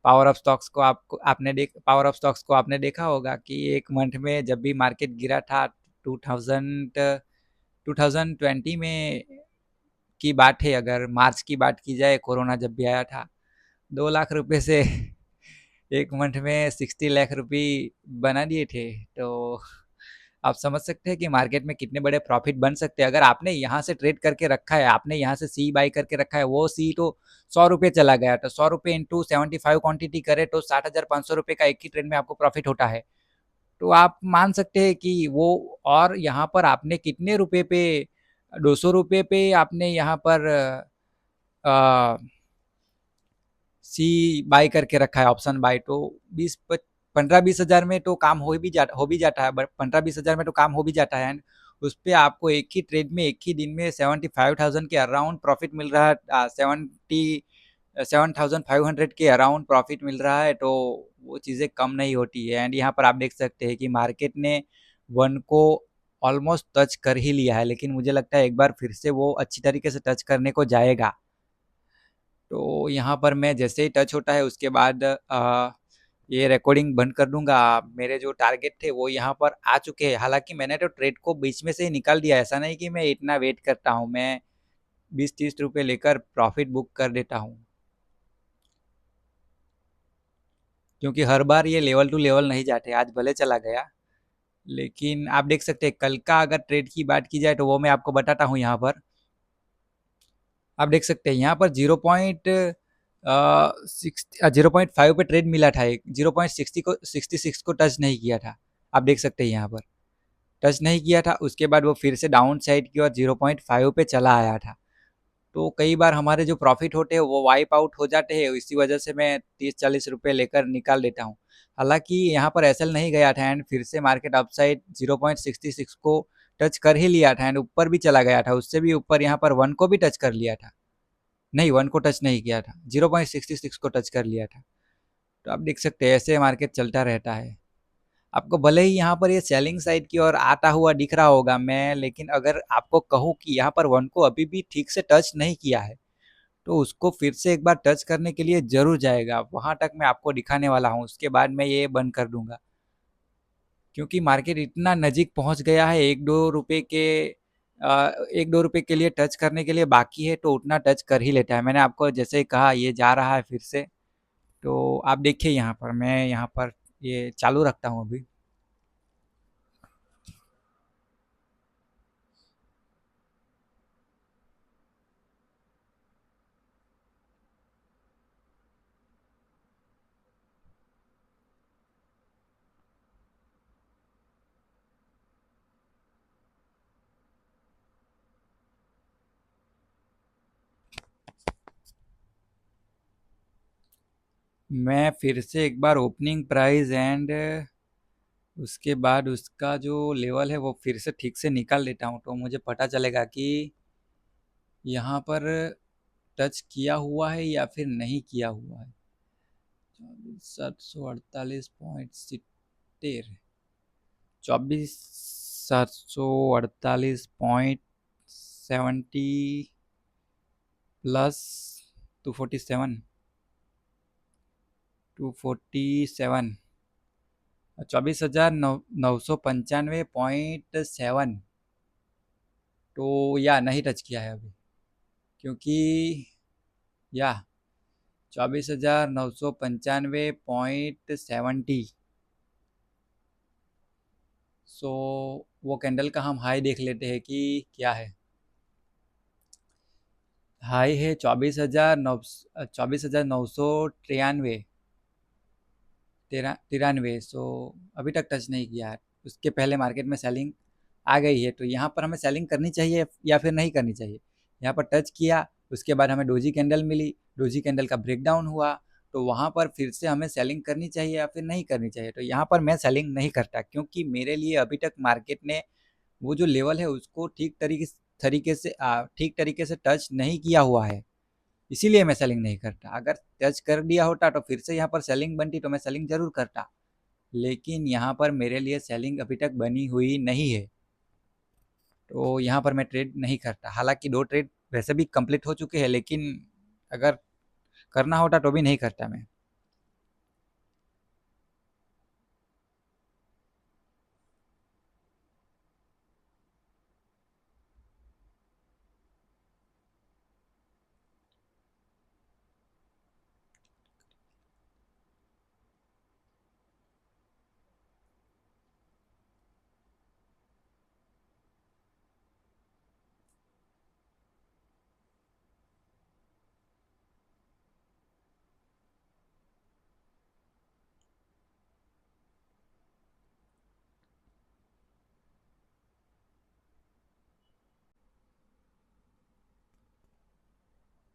पावर ऑफ स्टॉक्स को आपने देखा होगा कि एक मंथ में जब भी मार्केट गिरा था 2020 में की बात है, अगर मार्च की बात की जाए, कोरोना जब भी आया था, 2 लाख रुपए से एक मंथ में 60 लाख रुपये बना दिए थे। तो आप समझ सकते हैं कि मार्केट में कितने बड़े प्रॉफिट बन सकते हैं। अगर आपने यहाँ से ट्रेड करके रखा है, आपने यहाँ से सी बाई करके रखा है, वो सी तो 100 रुपये चला गया, तो 100 रुपये इंटू 75 क्वांटिटी करे तो 60,500 रुपये का एक ही ट्रेड में आपको प्रॉफिट होता है। तो आप मान सकते हैं कि वो, और यहाँ पर आपने कितने रुपए पे, 200 रुपये पे आपने यहाँ पर सी बाई करके रखा है, ऑप्शन बाई, तो 15-20 हज़ार में तो काम हो भी जाता है। 15-20 हज़ार में तो काम हो भी जाता है, एंड उस पर आपको एक ही ट्रेड में एक ही दिन में 75,000 के अराउंड प्रॉफिट मिल रहा है। 7,500 के अराउंड प्रॉफिट मिल रहा है, तो वो चीज़ें कम नहीं होती है। एंड यहाँ पर आप देख सकते हैं कि मार्केट ने वन को ऑलमोस्ट टच कर ही लिया है, लेकिन मुझे लगता है एक बार फिर से वो अच्छी तरीके से टच करने को जाएगा। तो यहाँ पर मैं जैसे ही टच होता है उसके बाद ये रिकॉर्डिंग बंद कर दूंगा। मेरे जो टारगेट थे वो यहाँ पर आ चुके हैं। हालांकि मैंने तो ट्रेड को बीच में से ही निकाल दिया, ऐसा नहीं कि मैं इतना वेट करता हूँ। मैं 20-30 रुपये लेकर प्रॉफिट बुक कर देता हूँ, क्योंकि हर बार ये लेवल टू लेवल नहीं जाते। आज भले चला गया, लेकिन आप देख सकते हैं कल का अगर ट्रेड की बात की जाए तो वो मैं आपको बताता हूँ। यहाँ पर आप देख सकते हैं यहाँ पर 0.5 पे ट्रेड मिला था, एक 0.66 को टच नहीं किया था। आप देख सकते हैं यहाँ पर टच नहीं किया था, उसके बाद वो फिर से डाउन साइड की और 0.5 पे चला आया था। तो कई बार हमारे जो प्रॉफिट होते हैं वो वाइप आउट हो जाते हैं, इसी वजह से मैं 30-40 रुपये लेकर निकाल देता हूँ। हालांकि यहाँ पर एसएल नहीं गया था, एंड फिर से मार्केट अपसाइड 0.66 को टच कर ही लिया था, एंड ऊपर भी चला गया था, उससे भी ऊपर यहाँ पर 1 को भी टच कर लिया था। नहीं, 1 को टच नहीं किया था, 0.66 को टच कर लिया था। तो आप देख सकते हैं ऐसे मार्केट चलता रहता है। आपको भले ही यहाँ पर ये सेलिंग साइड की ओर आता हुआ दिख रहा होगा मैं, लेकिन अगर आपको कहूँ कि यहाँ पर वन को अभी भी ठीक से टच नहीं किया है, तो उसको फिर से एक बार टच करने के लिए ज़रूर जाएगा। वहाँ तक मैं आपको दिखाने वाला हूँ, उसके बाद मैं ये बंद कर दूँगा। क्योंकि मार्केट इतना नज़ीक पहुँच गया है, 1-2 रुपए के 1-2 रुपए के लिए टच करने के लिए बाकी है, तो उतना टच कर ही लेता है। मैंने आपको जैसे ही कहा ये जा रहा है फिर से, तो आप देखिए यहाँ पर मैं यहाँ पर ये चालू रखता हूँ अभी। मैं फिर से एक बार ओपनिंग प्राइस एंड उसके बाद उसका जो लेवल है वो फिर से ठीक से निकाल लेता हूँ, तो मुझे पता चलेगा कि यहाँ पर टच किया हुआ है या फिर नहीं किया हुआ है। 24,748.70, 24,748.70 प्लस 247, 247, 24,995.7, तो या नहीं टच किया है अभी, क्योंकि या 24,995.70, सो वो कैंडल का हम हाई देख लेते हैं कि क्या है। हाई है 24,993, 93, सो अभी तक टच नहीं किया है। उसके पहले मार्केट में सेलिंग आ गई है, तो यहाँ पर हमें सेलिंग करनी चाहिए या फिर नहीं करनी चाहिए। यहाँ पर टच किया, उसके बाद हमें डोजी कैंडल मिली, डोजी कैंडल का ब्रेकडाउन हुआ, तो वहाँ पर फिर से हमें सेलिंग करनी चाहिए या फिर नहीं करनी चाहिए। तो यहाँ पर मैं सेलिंग नहीं करता, क्योंकि मेरे लिए अभी तक मार्केट ने वो जो लेवल है उसको ठीक तरीके से टच नहीं किया हुआ है, इसीलिए मैं सेलिंग नहीं करता। अगर टच कर दिया होता तो फिर से यहाँ पर सेलिंग बनती तो मैं सेलिंग ज़रूर करता, लेकिन यहाँ पर मेरे लिए सेलिंग अभी तक बनी हुई नहीं है, तो यहाँ पर मैं ट्रेड नहीं करता। हालांकि 2 ट्रेड वैसे भी कंप्लीट हो चुके हैं, लेकिन अगर करना होता तो भी नहीं करता मैं।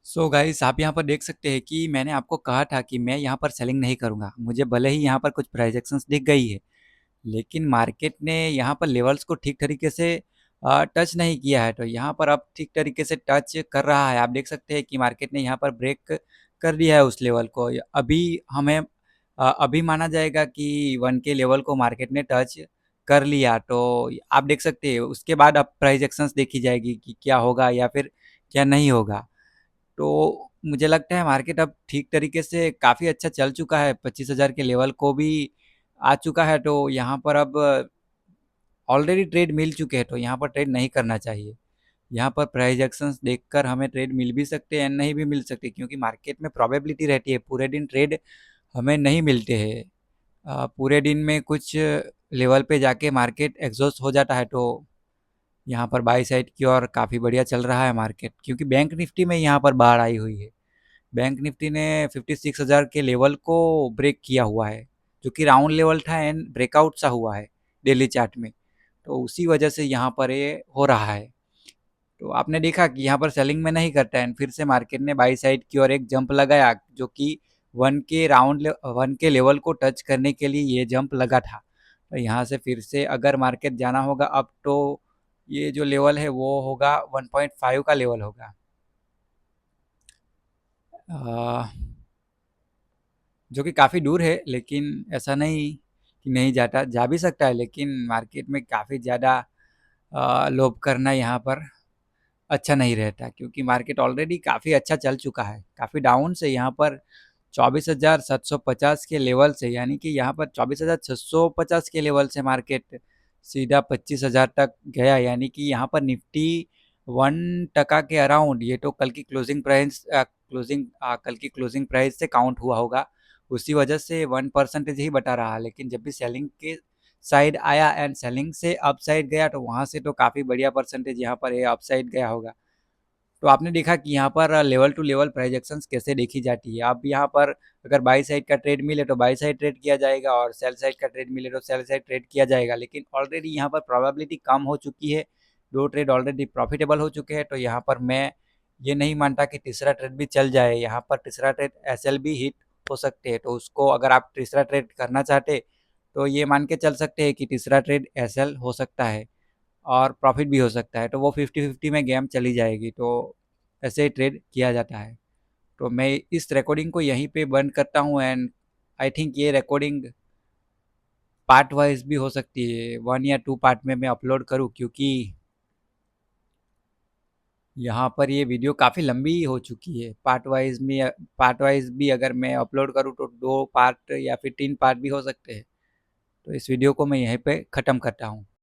सो गाइस, आप यहाँ पर देख सकते हैं कि मैंने आपको कहा था कि मैं यहाँ पर सेलिंग नहीं करूँगा। मुझे भले ही यहाँ पर कुछ प्राइस एक्शंस दिख गई है, लेकिन मार्केट ने यहाँ पर लेवल्स को ठीक तरीके से टच नहीं किया है, तो यहाँ पर अब ठीक तरीके से टच कर रहा है। आप देख सकते हैं कि मार्केट ने यहाँ पर ब्रेक कर दिया है उस लेवल को। अभी हमें अभी माना जाएगा कि 1 के लेवल को मार्केट ने टच कर लिया, तो आप देख सकते हैं उसके बाद अब प्राइस एक्शंस देखी जाएगी कि क्या होगा या फिर क्या नहीं होगा। तो मुझे लगता है मार्केट अब ठीक तरीके से काफ़ी अच्छा चल चुका है, 25,000 के लेवल को भी आ चुका है, तो यहाँ पर अब ऑलरेडी ट्रेड मिल चुके हैं, तो यहाँ पर ट्रेड नहीं करना चाहिए। यहाँ पर प्राइस एक्शंस देखकर हमें ट्रेड मिल भी सकते हैं, नहीं भी मिल सकते, क्योंकि मार्केट में प्रोबेबिलिटी रहती है, पूरे दिन ट्रेड हमें नहीं मिलते हैं। पूरे दिन में कुछ लेवल पे जाके मार्केट एग्जॉस्ट हो जाता है, तो यहाँ पर बाई साइड की ओर काफ़ी बढ़िया चल रहा है मार्केट, क्योंकि बैंक निफ्टी में यहाँ पर बाढ़ आई हुई है। बैंक निफ्टी ने 56,000 के लेवल को ब्रेक किया हुआ है, जो कि राउंड लेवल था एंड ब्रेकआउट सा हुआ है डेली चार्ट में, तो उसी वजह से यहाँ पर ये हो रहा है। तो आपने देखा कि यहाँ पर सेलिंग में नहीं करता है, फिर से मार्केट ने बाई साइड की ओर एक जंप लगाया, जो कि 1 के लेवल को टच करने के लिए ये जंप लगा था। तो यहाँ से फिर से अगर मार्केट जाना होगा अब, तो ये जो लेवल है वो होगा 1.5 का लेवल होगा। जो कि काफ़ी दूर है, लेकिन ऐसा नहीं कि नहीं जाता, जा भी सकता है, लेकिन मार्केट में काफ़ी ज़्यादा लोभ करना यहाँ पर अच्छा नहीं रहता, क्योंकि मार्केट ऑलरेडी काफ़ी अच्छा चल चुका है, काफ़ी डाउन से यहाँ पर 24,750 के लेवल से, यानी कि यहाँ पर 24,650 के लेवल से मार्केट सीधा 25,000 तक गया, यानी कि यहाँ पर निफ्टी 1% के अराउंड, ये तो कल की क्लोजिंग प्राइस से काउंट हुआ होगा, उसी वजह से 1% ही बता रहा है। लेकिन जब भी सेलिंग के साइड आया एंड सेलिंग से अप साइड गया, तो वहाँ से तो काफ़ी बढ़िया परसेंटेज यहाँ पर ये अप साइड गया होगा। तो आपने देखा कि यहाँ पर लेवल टू लेवल प्राइजेक्शंस कैसे देखी जाती है। अब यहाँ पर अगर बाई साइड का ट्रेड मिले तो बाई साइड ट्रेड किया जाएगा, और सेल साइड का ट्रेड मिले तो सेल साइड ट्रेड किया जाएगा। लेकिन ऑलरेडी यहाँ पर प्रोबेबिलिटी कम हो चुकी है, 2 ट्रेड ऑलरेडी प्रॉफिटेबल हो चुके हैं, तो यहाँ पर मैं ये नहीं मानता कि तीसरा ट्रेड भी चल जाए। यहाँ पर तीसरा ट्रेड एसएल भी हिट हो सकते हैं, तो उसको अगर आप तीसरा ट्रेड करना चाहते तो ये मान के चल सकते हैं कि तीसरा ट्रेड एसएल हो सकता है और प्रॉफिट भी हो सकता है, तो वो 50-50 में गेम चली जाएगी। तो ऐसे ही ट्रेड किया जाता है। तो मैं इस रिकॉर्डिंग को यहीं पे बंद करता हूँ, एंड आई थिंक ये रिकॉर्डिंग पार्ट वाइज भी हो सकती है, 1 या 2 पार्ट में मैं अपलोड करूँ, क्योंकि यहाँ पर ये वीडियो काफ़ी लंबी हो चुकी है। पार्ट वाइज भी अगर मैं अपलोड करूँ तो 2 पार्ट या फिर 3 पार्ट भी हो सकते हैं। तो इस वीडियो को मैं यहीं पे ख़त्म करता हूँ।